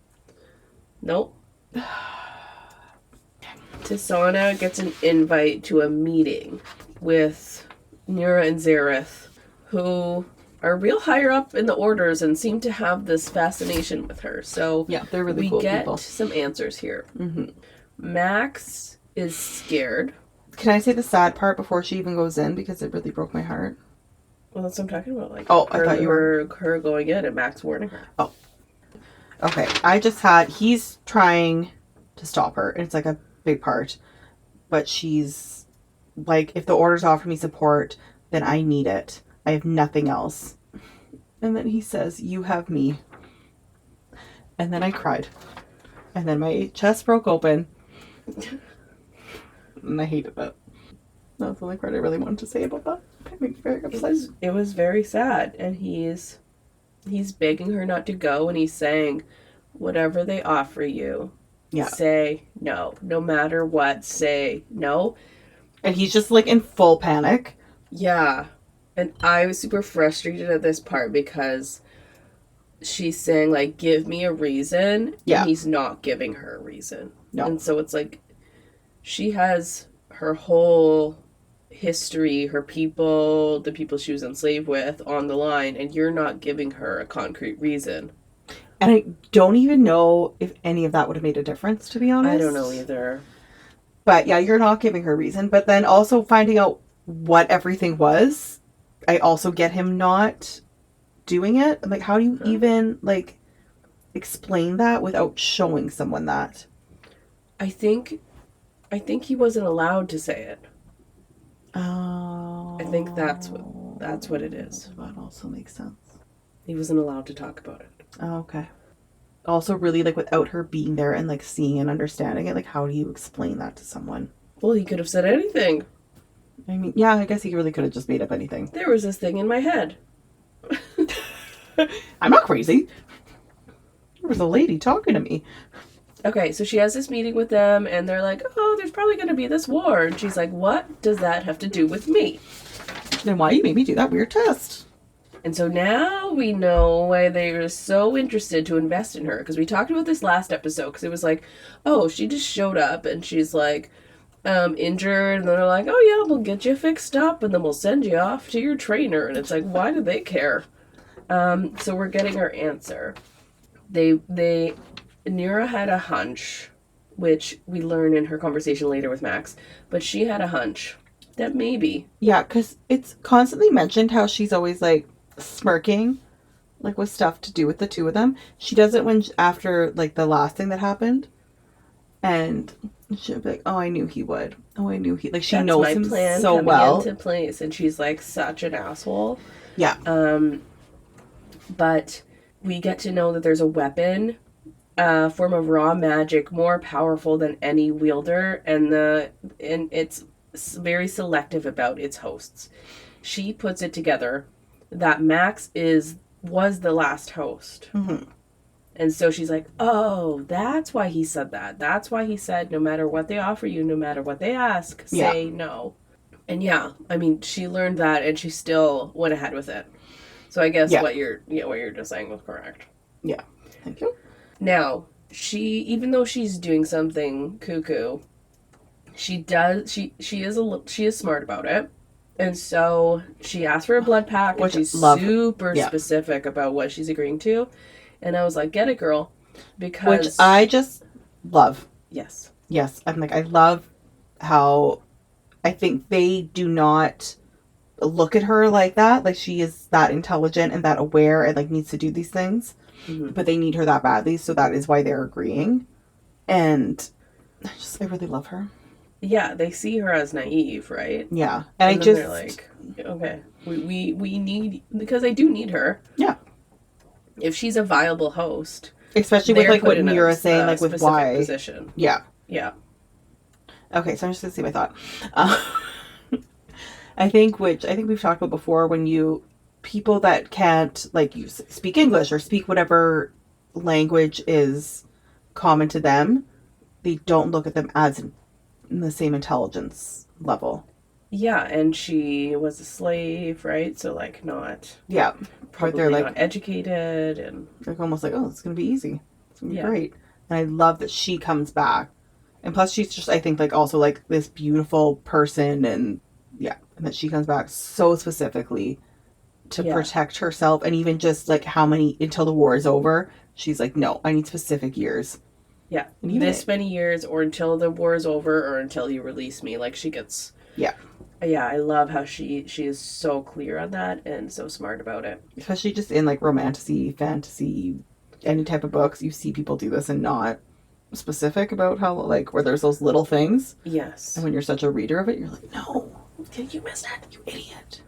Speaker 2: Nope. Tissanah gets an invite to a meeting with Nira and Zareth, who are real higher up in the orders and seem to have this fascination with her. So
Speaker 1: Yeah, they're really
Speaker 2: we
Speaker 1: cool
Speaker 2: get
Speaker 1: people.
Speaker 2: some answers here.
Speaker 1: Mm-hmm.
Speaker 2: Max is scared.
Speaker 1: Can I say the sad part before she even goes in, because it really broke my heart?
Speaker 2: Well, that's what I'm talking about. Like,
Speaker 1: Oh, I thought you were...
Speaker 2: her going in and Max warning her.
Speaker 1: Oh. Okay, he's trying to stop her, and it's like a big part. But she's like, if the orders offer me support, then I need it. I have nothing else. And then he says, you have me. And then I cried. And then my chest broke open. And I hated it. That's the only part I really wanted to say about that. It made me very upset.
Speaker 2: It was very sad. And he's begging her not to go. And he's saying, whatever they offer you, say no. No matter what, say no.
Speaker 1: And he's just like in full panic.
Speaker 2: Yeah. And I was super frustrated at this part because she's saying, like, give me a reason.
Speaker 1: Yeah.
Speaker 2: And he's not giving her a reason.
Speaker 1: No.
Speaker 2: And so it's like, she has her whole history, her people, the people she was enslaved with on the line, and you're not giving her a concrete reason.
Speaker 1: And I don't even know if any of that would have made a difference, to be honest.
Speaker 2: I don't know either.
Speaker 1: But yeah, you're not giving her reason. But then also finding out what everything was, I also get him not doing it. I'm like, how do you even, like, explain that without showing someone that?
Speaker 2: I think he wasn't allowed to say it.
Speaker 1: Oh.
Speaker 2: I think that's what it is.
Speaker 1: That also makes sense.
Speaker 2: He wasn't allowed to talk about it.
Speaker 1: Oh, okay. Also, really, like, without her being there and, like, seeing and understanding it, like, how do you explain that to someone?
Speaker 2: Well, he could have said anything.
Speaker 1: I mean, yeah, I guess he really could have just made up anything.
Speaker 2: There was this thing in my head.
Speaker 1: I'm not crazy. There was a lady talking to me.
Speaker 2: Okay, so she has this meeting with them, and they're like, oh, there's probably going to be this war. And she's like, what does that have to do with me?
Speaker 1: Then why you made me do that weird test?
Speaker 2: And so now we know why they were so interested to invest in her. Because we talked about this last episode. Because it was like, oh, she just showed up, and she's like, injured. And then they're like, oh, yeah, we'll get you fixed up, and then we'll send you off to your trainer. And it's like, why do they care? So we're getting our answer. Nira had a hunch, which we learn in her conversation later with Max, but she had a hunch that maybe.
Speaker 1: Yeah, because it's constantly mentioned how she's always, like, smirking, like, with stuff to do with the two of them. She does it after, like, the last thing that happened. And she'll be like, oh, I knew he would. Oh, I knew he... Like, she knows him so well.
Speaker 2: Into place, and she's, like, such an asshole.
Speaker 1: Yeah.
Speaker 2: But we get to know that there's a weapon, form of raw magic more powerful than any wielder, and it's very selective about its hosts. She puts it together that Max was the last host.
Speaker 1: Mm-hmm.
Speaker 2: And so she's like, oh, that's why he said that. That's why he said, no matter what they offer you, no matter what they ask, say no. And yeah, I mean, she learned that, and she still went ahead with it. So I guess what you're just saying was correct.
Speaker 1: Yeah. Thank you.
Speaker 2: Now, even though she's doing something cuckoo, she is smart about it. And so she asked for a blood pack, and she's super specific about what she's agreeing to. And I was like, get it, girl. Because...
Speaker 1: Which I just love.
Speaker 2: Yes.
Speaker 1: Yes. I'm like, I love how I think they do not look at her like that. Like, she is that intelligent and that aware and, like, needs to do these things. Mm-hmm. But they need her that badly, so that is why they're agreeing. And I really love her.
Speaker 2: Yeah, they see her as naive, right?
Speaker 1: Yeah.
Speaker 2: And they're like, okay, we need... Because they do need her.
Speaker 1: Yeah.
Speaker 2: If she's a viable host...
Speaker 1: Especially with, like, what Mira saying, like, with why.
Speaker 2: Position.
Speaker 1: Yeah.
Speaker 2: Yeah.
Speaker 1: Okay, so I'm just going to see my thought. I think we've talked about before, when people that can't, like, speak English or speak whatever language is common to them, they don't look at them as in the same intelligence level.
Speaker 2: Yeah, and she was a slave, right? So, like, not...
Speaker 1: Yeah.
Speaker 2: Probably
Speaker 1: they're, like,
Speaker 2: not educated, and...
Speaker 1: Like, almost like, oh, it's going to be easy. It's going to be great. And I love that she comes back. And plus, she's just, I think, like, also, like, this beautiful person, and, yeah. And that she comes back so specifically to
Speaker 2: Yeah.
Speaker 1: protect herself, and even just like how many until the war is over. She's like, no, I need specific years.
Speaker 2: Yeah.
Speaker 1: And even
Speaker 2: This many years, or until the war is over, or until you release me. Like, she gets...
Speaker 1: Yeah.
Speaker 2: Yeah, I love how she is so clear on that and so smart about it.
Speaker 1: Especially just in like romantasy, fantasy, any type of books, you see people do this and not specific about how, like, where there's those little things.
Speaker 2: Yes.
Speaker 1: And when you're such a reader of it, you're like, no, you missed that, you idiot.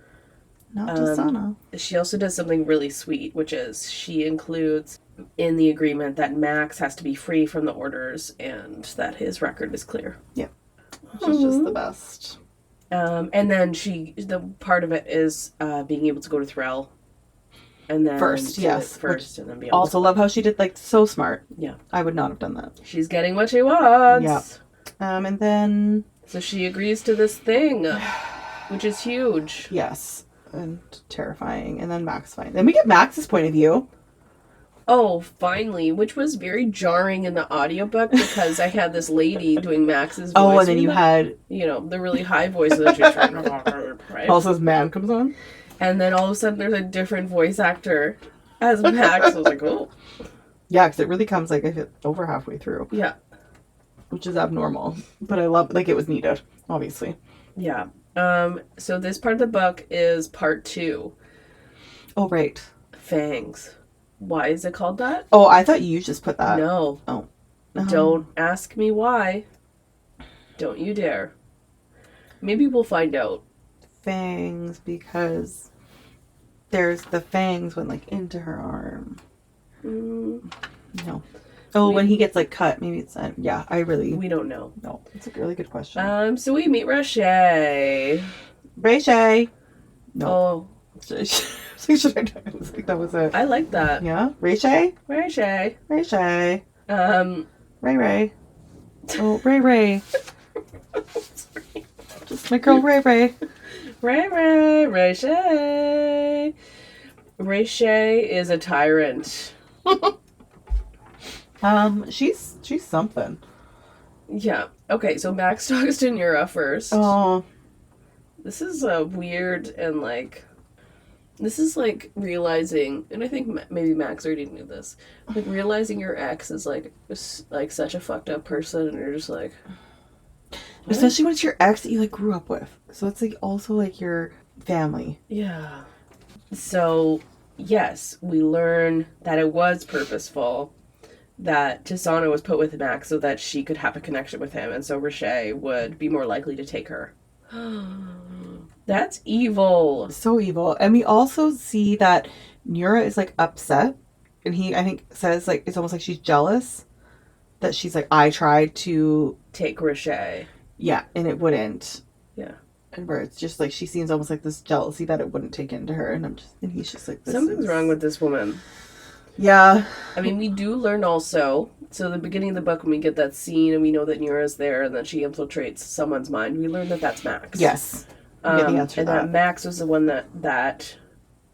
Speaker 1: Not Tissanah.
Speaker 2: She also does something really sweet, which is she includes in the agreement that Max has to be free from the orders and that his record is clear.
Speaker 1: Yeah. Which is just the best.
Speaker 2: And then the part of it is being able to go to Thrall. And then
Speaker 1: First, yes.
Speaker 2: First, and then be
Speaker 1: also love how she did, like, so smart.
Speaker 2: Yeah.
Speaker 1: I would not have done that.
Speaker 2: She's getting what she wants.
Speaker 1: Yeah. And then...
Speaker 2: So she agrees to this thing, which is huge.
Speaker 1: Yes. And terrifying. And then Max finally. Then we get Max's point of view.
Speaker 2: Oh, finally, which was very jarring in the audiobook because I had this lady doing Max's voice.
Speaker 1: Oh, and then you had...
Speaker 2: You know, the really high voice that she's trying to... Right?
Speaker 1: Also, his man comes on.
Speaker 2: And then all of a sudden there's a different voice actor as Max. I was like, oh.
Speaker 1: Yeah, because it really comes, like, I feel over halfway through.
Speaker 2: Yeah.
Speaker 1: Which is abnormal. But I love... Like, it was needed, obviously.
Speaker 2: Yeah. So this part of the book is part 2.
Speaker 1: Oh, right.
Speaker 2: Fangs. Why is it called that?
Speaker 1: Oh, I thought you just put that.
Speaker 2: No.
Speaker 1: Oh.
Speaker 2: Don't ask me why. Don't you dare. Maybe we'll find out.
Speaker 1: Fangs, because there's the fangs went, like, into her arm. No. Oh, when he gets, like, cut. Maybe it's... yeah,
Speaker 2: We don't know.
Speaker 1: No, it's a really good question.
Speaker 2: So we meet Reshaye.
Speaker 1: Reshaye. No.
Speaker 2: Oh.
Speaker 1: Should I do it? I was like, that was it.
Speaker 2: I like that.
Speaker 1: Yeah? Reshaye?
Speaker 2: Reshaye.
Speaker 1: Reshaye. RayRay. Oh, RayRay.
Speaker 2: Sorry.
Speaker 1: Just my girl RayRay.
Speaker 2: RayRay. Reshaye. Reshaye is a tyrant.
Speaker 1: She's something.
Speaker 2: Yeah. Okay, so Max talks to Nura first.
Speaker 1: Oh.
Speaker 2: This is a weird and, like... This is, like, realizing... And I think maybe Max already knew this. Like, realizing your ex is, like such a fucked up person, and you're just like... What?
Speaker 1: Especially when it's your ex that you, like, grew up with. So it's, like, also, like, your family.
Speaker 2: Yeah. So, yes, we learn that it was purposeful, that Tissanah was put with Max so that she could have a connection with him, and so Reshaye would be more likely to take her. That's evil.
Speaker 1: So evil. And we also see that Nura is, like, upset. And he, I think, says, like, it's almost like she's jealous. That she's like, I tried to...
Speaker 2: Take Reshaye.
Speaker 1: Yeah, and it wouldn't.
Speaker 2: Yeah.
Speaker 1: And where it's just, like, she seems almost like this jealousy that it wouldn't take into her. And he's just like,
Speaker 2: Something's wrong with this woman.
Speaker 1: Yeah.
Speaker 2: I mean, we do learn also... So the beginning of the book, when we get that scene and we know that Nura's there and that she infiltrates someone's mind, we learn that that's Max.
Speaker 1: Yes. We get the answer
Speaker 2: and
Speaker 1: to
Speaker 2: that Max was the one that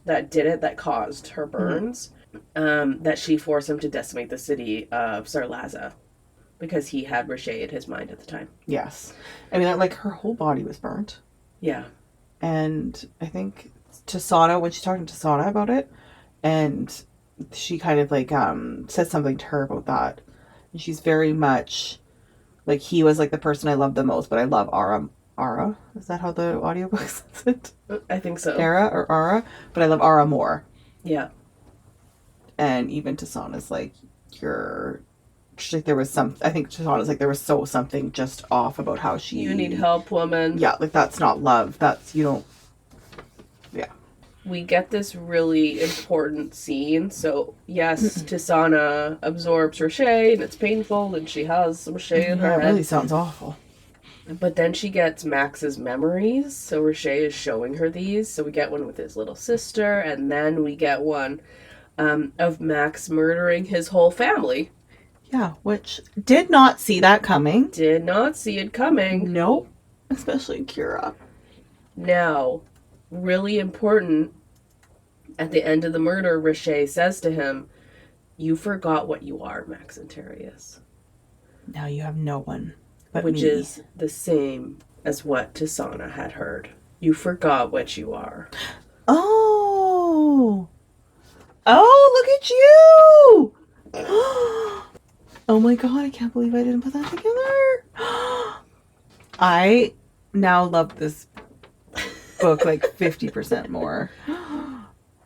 Speaker 2: did it, that caused her burns. That she forced him to decimate the city of Sarlaza because he had Reshaye in his mind at the time.
Speaker 1: Yes. I mean, like, her whole body was burnt.
Speaker 2: Yeah.
Speaker 1: And I think Tissanah, when she's talking to Tissanah about it, and she kind of, like, said something to her about that. And she's very much, like, he was, like, the person I loved the most, but I love Ara. Is that how the audiobook says it?
Speaker 2: I think so.
Speaker 1: Ara or Ara? But I love Ara more.
Speaker 2: Yeah.
Speaker 1: And even Tissanah's like, like, there was I think Tissanah's like, there was something just off about how she...
Speaker 2: You need help, woman.
Speaker 1: Yeah, like, that's not love. You don't... Yeah.
Speaker 2: We get this really important scene. So, yes, Tissanah absorbs Reshaye, and it's painful, and she has Reshaye in her head.
Speaker 1: That really sounds awful.
Speaker 2: But then she gets Max's memories, so Reshaye is showing her these. So we get one with his little sister, and then we get one of Max murdering his whole family.
Speaker 1: Yeah, which did not see that coming.
Speaker 2: Did not see it coming.
Speaker 1: Nope. Especially Kira.
Speaker 2: Now, really important, at the end of the murder, Reshaye says to him, "You forgot what you are, Max Antarius."
Speaker 1: Now you have no one but
Speaker 2: Which
Speaker 1: me.
Speaker 2: is the same as what Tissanah had heard. You forgot what you are.
Speaker 1: Oh! Oh, look at you! Oh my god, I can't believe I didn't put that together. I now love this book like 50% more.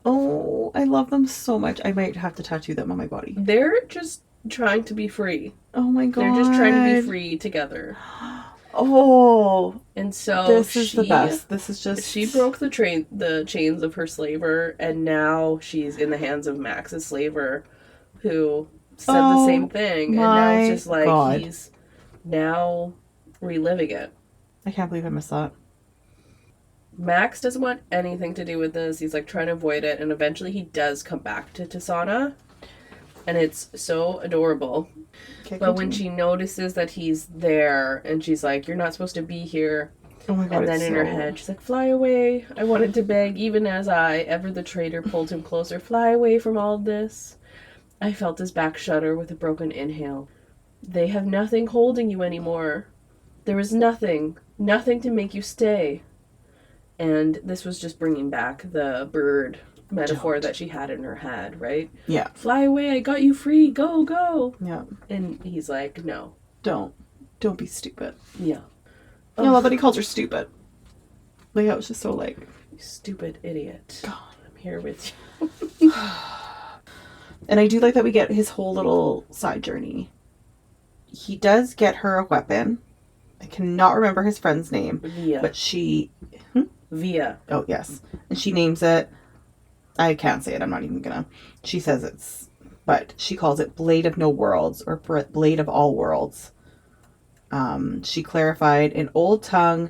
Speaker 1: Oh, I love them so much. I might have to tattoo them on my body.
Speaker 2: They're just trying to be free.
Speaker 1: Oh my god.
Speaker 2: They're just trying to be free together.
Speaker 1: Oh.
Speaker 2: And so
Speaker 1: this is the best. This is just...
Speaker 2: She broke the chains of her slaver, and now she's in the hands of Max's slaver, who said the same thing. And now it's just like God. He's now reliving it.
Speaker 1: I can't believe I missed that.
Speaker 2: Max doesn't want anything to do with this. He's like trying to avoid it, and eventually he does come back to Tissanah, and it's so adorable. Okay, but when she notices that he's there, and she's like, "You're not supposed to be here," oh my God, and then in her head she's like, "Fly away! I wanted to beg, even as I, ever the traitor, pulled him closer. Fly away from all this. I felt his back shudder with a broken inhale. They have nothing holding you anymore. There is nothing to make you stay." And this was just bringing back the bird metaphor that she had in her head, right?
Speaker 1: Yeah.
Speaker 2: Fly away, I got you free, go, go.
Speaker 1: Yeah.
Speaker 2: And he's like, no.
Speaker 1: Don't be stupid.
Speaker 2: Yeah.
Speaker 1: I love that he calls her stupid. Like, I was just so like...
Speaker 2: You stupid idiot.
Speaker 1: God.
Speaker 2: I'm here with you.
Speaker 1: And I do like that we get his whole little side journey. He does get her a weapon. I cannot remember his friend's name.
Speaker 2: Via.
Speaker 1: But she...
Speaker 2: Via.
Speaker 1: Oh, yes. And she names it... I can't say it. I'm not even gonna... She says it's... But she calls it Blade of No Worlds, or Blade of All Worlds. She clarified, in old tongue,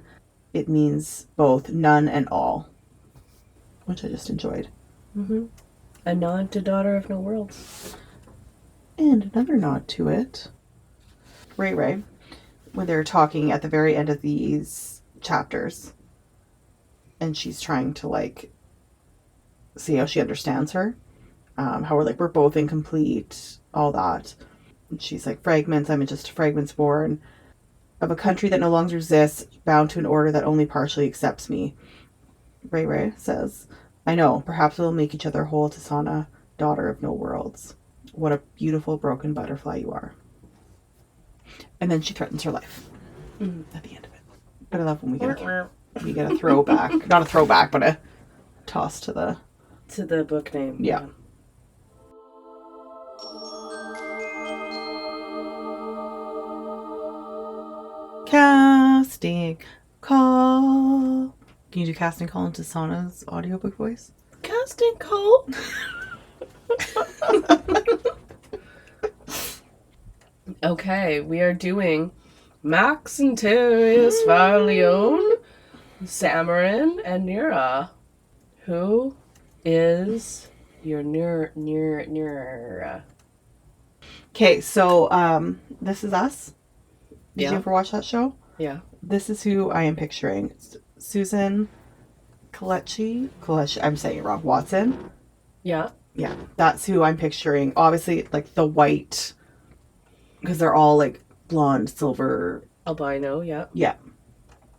Speaker 1: it means both none and all. Which I just enjoyed.
Speaker 2: Mm-hmm. A nod to Daughter of No Worlds.
Speaker 1: And another nod to it. RayRay, when they're talking at the very end of these chapters, and she's trying to like see how she understands her, how we're both incomplete, all that. And she's like, fragments, I'm just fragments born of a country that no longer exists, bound to an order that only partially accepts me. RayRay says, I know, perhaps we'll make each other whole, Tissanah, Daughter of No Worlds. What a beautiful broken butterfly you are. And then she threatens her life at the end of it. But I love when we get a throwback. Not a throwback, but a toss to the
Speaker 2: book name.
Speaker 1: Yeah. Casting call. Can you do casting call into Tissanah's audiobook voice?
Speaker 2: Casting call. Okay, we are doing Max and Terius Varleon, Samarin, and Nira. Who is your Nira?
Speaker 1: Okay, so This Is Us. Did you ever watch that show?
Speaker 2: Yeah.
Speaker 1: This is who I am picturing. It's Susan Kelechi. I'm saying it wrong. Watson.
Speaker 2: Yeah.
Speaker 1: Yeah, that's who I'm picturing. Obviously, like the white, because they're all like blonde, silver.
Speaker 2: Albino, yeah.
Speaker 1: Yeah.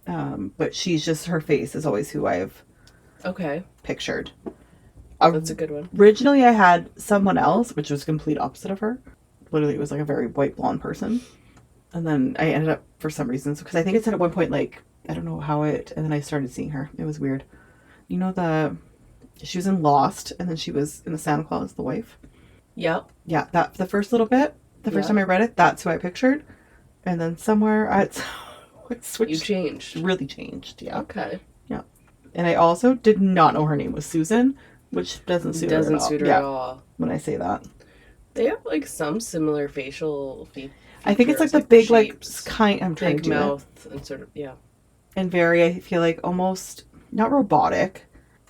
Speaker 1: But she's just, her face is always who I've pictured.
Speaker 2: That's a good one.
Speaker 1: Originally, I had someone else, which was the complete opposite of her. Literally, it was like a very white blonde person. And then I ended up, for some reasons, because I think it said at one point, like, I don't know how and then I started seeing her. It was weird. You know, she was in Lost, and then she was in the Santa Claus, the wife.
Speaker 2: Yeah.
Speaker 1: Yeah, that, the first little bit, the first time I read it, that's who I pictured. And then somewhere, it switched.
Speaker 2: You changed.
Speaker 1: Really changed, yeah.
Speaker 2: Okay.
Speaker 1: Yeah. And I also did not know her name was Susan, which doesn't suit her at all.
Speaker 2: Doesn't suit her at all.
Speaker 1: When I say that.
Speaker 2: They have, like, some similar facial features.
Speaker 1: I think it's like the big, shapes, like, I'm trying to do
Speaker 2: mouth and sort of, yeah.
Speaker 1: And very, I feel like, almost, not robotic.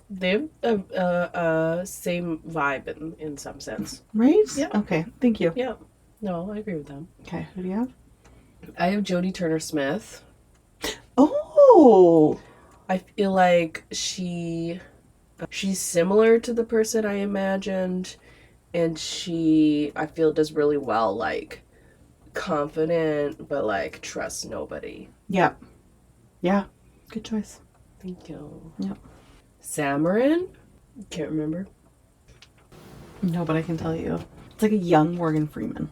Speaker 2: They have a same vibe in some sense.
Speaker 1: Right?
Speaker 2: Yeah.
Speaker 1: Okay, thank you.
Speaker 2: Yeah. No, I agree with them.
Speaker 1: Okay, who do you have?
Speaker 2: I have Jodie Turner-Smith.
Speaker 1: Oh!
Speaker 2: I feel like she's similar to the person I imagined, and I feel does really well, like, confident, but, like, trusts nobody.
Speaker 1: Yeah. Yeah. Good choice.
Speaker 2: Thank you.
Speaker 1: Yep.
Speaker 2: Samarin? Can't remember.
Speaker 1: No, but I can tell you. It's like a young Morgan Freeman.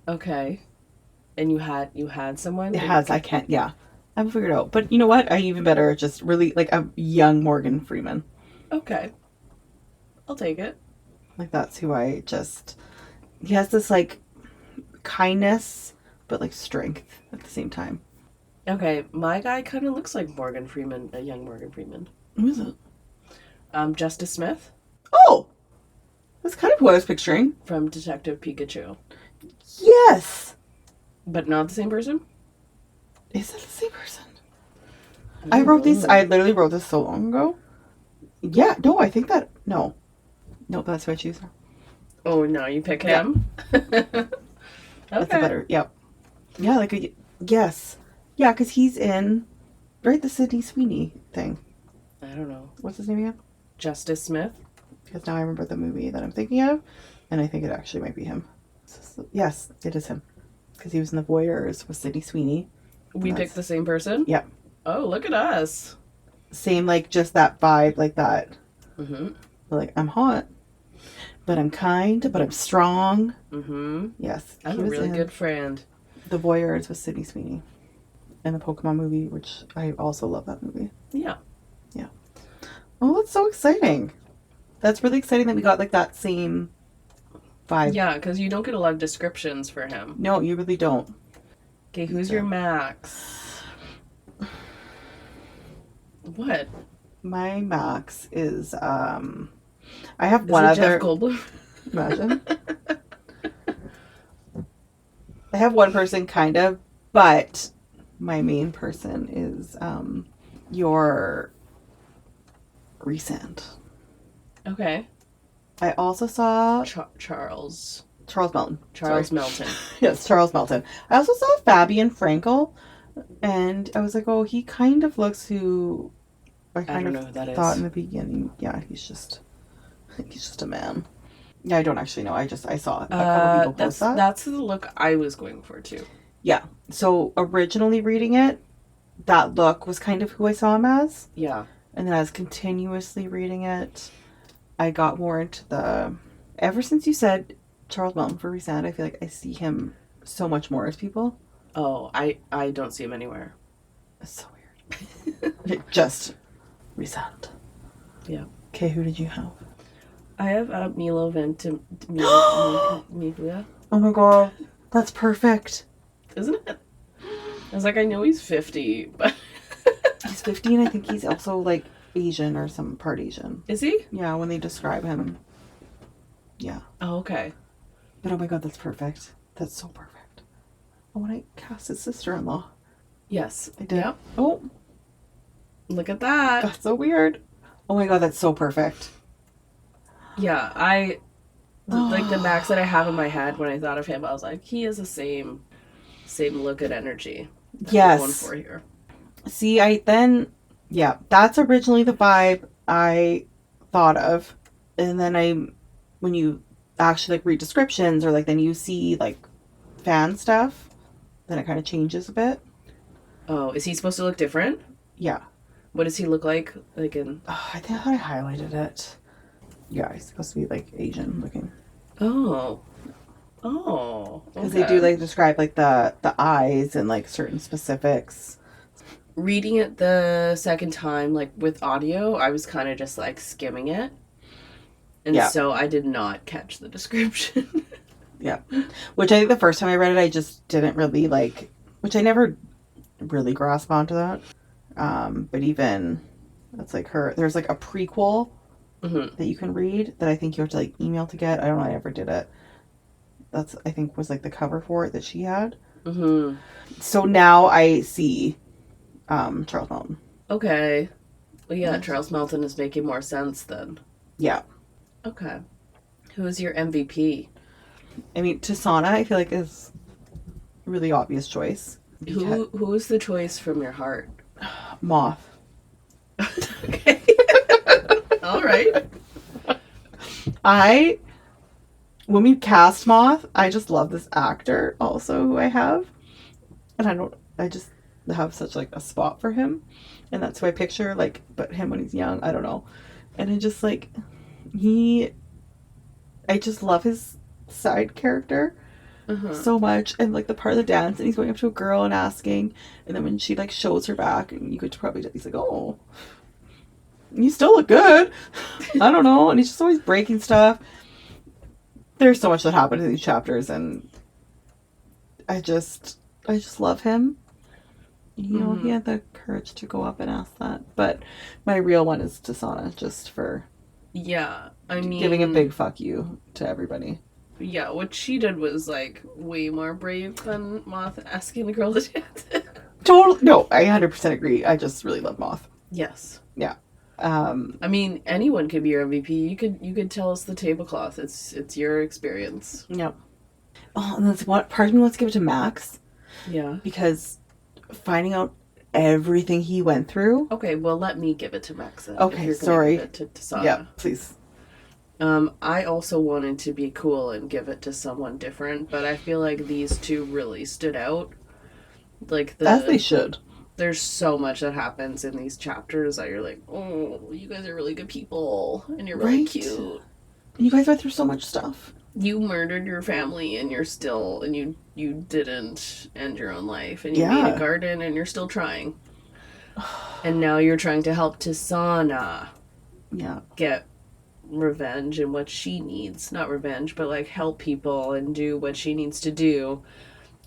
Speaker 2: Okay. And you had someone?
Speaker 1: It has, I can't, yeah. I haven't figured it out. But you know what? I even better just really like a young Morgan Freeman.
Speaker 2: Okay. I'll take it.
Speaker 1: Like that's who I just, he has this like kindness, but like strength at the same time.
Speaker 2: Okay, my guy kind of looks like Morgan Freeman, a young Morgan Freeman.
Speaker 1: Who is it?
Speaker 2: Justice Smith
Speaker 1: Oh, that's kind of who I was picturing.
Speaker 2: from Detective Pikachu.
Speaker 1: Yes.
Speaker 2: But not the same person?
Speaker 1: Is that the same person? I wrote these, I literally wrote this so long ago. Yeah, no, I think that, no. No, that's who I choose now.
Speaker 2: Oh, no, you pick him? Okay.
Speaker 1: That's a better, yep. Yeah, like a, yes. Yeah, because he's in, right, the Sydney Sweeney thing.
Speaker 2: I don't know.
Speaker 1: What's his name again?
Speaker 2: Justice Smith?
Speaker 1: Because now I remember the movie that I'm thinking of, and I think it actually might be him. Yes, it is him. Because he was in The Voyeurs with Sydney Sweeney.
Speaker 2: We picked the same person?
Speaker 1: Yep.
Speaker 2: Oh, look at us.
Speaker 1: Same, like, just that vibe, like that.
Speaker 2: Mm-hmm.
Speaker 1: Like, I'm hot, but I'm kind, but I'm strong.
Speaker 2: Mm-hmm.
Speaker 1: Yes.
Speaker 2: I'm a really good friend.
Speaker 1: The Voyeurs with Sydney Sweeney. And the Pokemon movie, which I also love that movie.
Speaker 2: Yeah.
Speaker 1: Yeah. Oh, that's so exciting. That's really exciting that we got, like, that same vibe.
Speaker 2: Yeah, because you don't get a lot of descriptions for him.
Speaker 1: No, you really don't.
Speaker 2: Okay, who's your Max? What?
Speaker 1: My Max is, I have
Speaker 2: Is
Speaker 1: one
Speaker 2: it
Speaker 1: other.
Speaker 2: Jeff Goldblum?
Speaker 1: Imagine. I have one person, kind of, but my main person is your recent.
Speaker 2: Okay.
Speaker 1: I also saw
Speaker 2: Charles
Speaker 1: Melton.
Speaker 2: Melton.
Speaker 1: Yes, Charles Melton. I also saw Fabian Frankel, and I was like, oh, he kind of looks who I
Speaker 2: don't know who that
Speaker 1: thought
Speaker 2: is.
Speaker 1: in the beginning. Yeah, he's just a man. Yeah, I don't actually know. I saw a couple people post that.
Speaker 2: That's the look I was going for too.
Speaker 1: Yeah. So originally reading it, that look was kind of who I saw him as.
Speaker 2: Yeah.
Speaker 1: And then as continuously reading it, I got more into the... Ever since you said Charles Melton for Resand, I feel like I see him so much more as people.
Speaker 2: Oh, I don't see him anywhere.
Speaker 1: It's so weird. Just Resand.
Speaker 2: Yeah.
Speaker 1: Okay, who did you have?
Speaker 2: I have Milo Ventimiglia.
Speaker 1: Oh my god, that's perfect.
Speaker 2: Isn't it? I was like, I know he's 50, but...
Speaker 1: He's 50 and I think he's also like Asian or some part Asian.
Speaker 2: Is he?
Speaker 1: Yeah, when they describe him. Yeah.
Speaker 2: Oh, okay.
Speaker 1: But oh my god, that's perfect. That's so perfect. I want to cast his sister-in-law.
Speaker 2: Yes.
Speaker 1: I did.
Speaker 2: Yep.
Speaker 1: Oh.
Speaker 2: Look at that.
Speaker 1: That's so weird. Oh my god, that's so perfect.
Speaker 2: Yeah, like the Max that I have in my head when I thought of him, I was like, he is the same look and energy that
Speaker 1: yes.
Speaker 2: we're going for here.
Speaker 1: See, that's originally the vibe I thought of. And then when you actually like read descriptions or like then you see like fan stuff, then it kind of changes a bit.
Speaker 2: Oh, is he supposed to look different?
Speaker 1: Yeah.
Speaker 2: What does he look like? Like in...
Speaker 1: Oh, I think I highlighted it. Yeah, he's supposed to be like Asian looking.
Speaker 2: Oh. Oh.
Speaker 1: Because they do like describe like the eyes and like certain specifics.
Speaker 2: Reading it the second time, like with audio, I was kind of just like skimming it. And so I did not catch the description.
Speaker 1: Yeah. Which I think the first time I read it, I just didn't really like, which I never really grasped onto that. But even, that's like there's like a prequel that you can read that I think you have to like email to get. I don't know, I never did it. That's, I think, was like the cover for it that she had. Mm-hmm. So now I see Charles Melton.
Speaker 2: Okay. Well, yeah, Charles Melton is making more sense then.
Speaker 1: Yeah.
Speaker 2: Okay. Who is your MVP?
Speaker 1: I mean, Tissanah, I feel like is a really obvious choice.
Speaker 2: Who is the choice from your heart?
Speaker 1: Moth.
Speaker 2: Okay. All right.
Speaker 1: When we cast Moth, I just love this actor also who I have. And I just have such like a spot for him. And that's who I picture, like, but him when he's young, I don't know. And I just like, he I just love his side character
Speaker 2: Uh-huh.
Speaker 1: so much. And like the part of the dance, and he's going up to a girl and asking, and then when she like shows her back, and you could probably, he's like, oh, you still look good. I don't know. And he's just always breaking stuff. There's so much that happened in these chapters, and I just love him. You know, he
Speaker 2: Mm-hmm.
Speaker 1: had the courage to go up and ask that. But my real one is Tissanah, just for
Speaker 2: Yeah, I
Speaker 1: giving a
Speaker 2: mean,
Speaker 1: big fuck you to everybody.
Speaker 2: yeah, what she did was like way more brave than Moth asking the girl to dance.
Speaker 1: Totally. No, I 100% agree. I just really love Moth.
Speaker 2: Yes.
Speaker 1: Yeah. Um,
Speaker 2: I mean, anyone could be your MVP. You could tell us the tablecloth. It's your experience.
Speaker 1: yeah. Oh, and that's what part of me wants to give it to Max
Speaker 2: Yeah.
Speaker 1: because finding out everything he went through.
Speaker 2: Okay, well let me give it to Max then. If
Speaker 1: Okay,
Speaker 2: you're gonna
Speaker 1: sorry.
Speaker 2: give it to Tisana.
Speaker 1: Yeah, please.
Speaker 2: I also wanted to be cool and give it to someone different, but I feel like these two really stood out. Like
Speaker 1: As they should.
Speaker 2: there's so much that happens in these chapters that you're like, oh, you guys are really good people and you're really
Speaker 1: Right?
Speaker 2: cute.
Speaker 1: You guys went through so much stuff.
Speaker 2: You murdered your family and you're still and you didn't end your own life and you
Speaker 1: Yeah.
Speaker 2: made a garden and you're still trying. And now you're trying to help Tisana
Speaker 1: Yeah.
Speaker 2: get revenge and what she needs. Not revenge, but like help people and do what she needs to do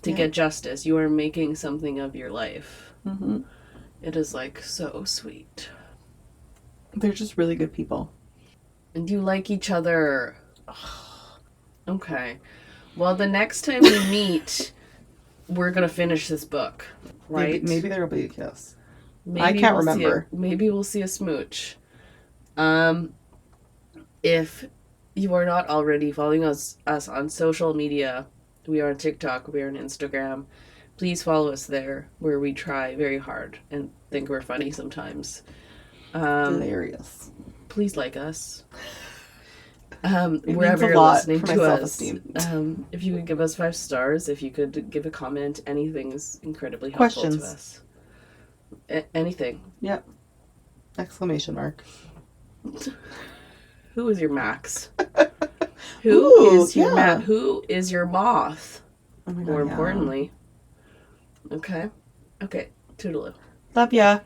Speaker 2: to get justice. You are making something of your life.
Speaker 1: Mm-hmm.
Speaker 2: It is like so sweet.
Speaker 1: They're just really good people.
Speaker 2: And you like each other. Okay. Well, the next time we meet, we're going to finish this book, right?
Speaker 1: Maybe there will be a kiss.
Speaker 2: Maybe
Speaker 1: I can't
Speaker 2: we'll
Speaker 1: remember.
Speaker 2: Maybe we'll see a smooch. If you are not already following us on social media, we are on TikTok, we are on Instagram. Please follow us there, where we try very hard and think we're funny sometimes.
Speaker 1: Hilarious.
Speaker 2: Please like us.
Speaker 1: It
Speaker 2: Wherever
Speaker 1: means a
Speaker 2: you're
Speaker 1: lot
Speaker 2: listening
Speaker 1: for my
Speaker 2: to us.
Speaker 1: self-esteem.
Speaker 2: If you could give us 5 stars, if you could give a comment, anything is incredibly helpful
Speaker 1: Questions.
Speaker 2: to us. Anything.
Speaker 1: Yep. Exclamation mark.
Speaker 2: Who is your Max?
Speaker 1: Ooh,
Speaker 2: is your
Speaker 1: yeah.
Speaker 2: Who is your Moth?
Speaker 1: Oh my God,
Speaker 2: More
Speaker 1: yeah.
Speaker 2: importantly. Okay. Okay. Toodaloo.
Speaker 1: Love ya.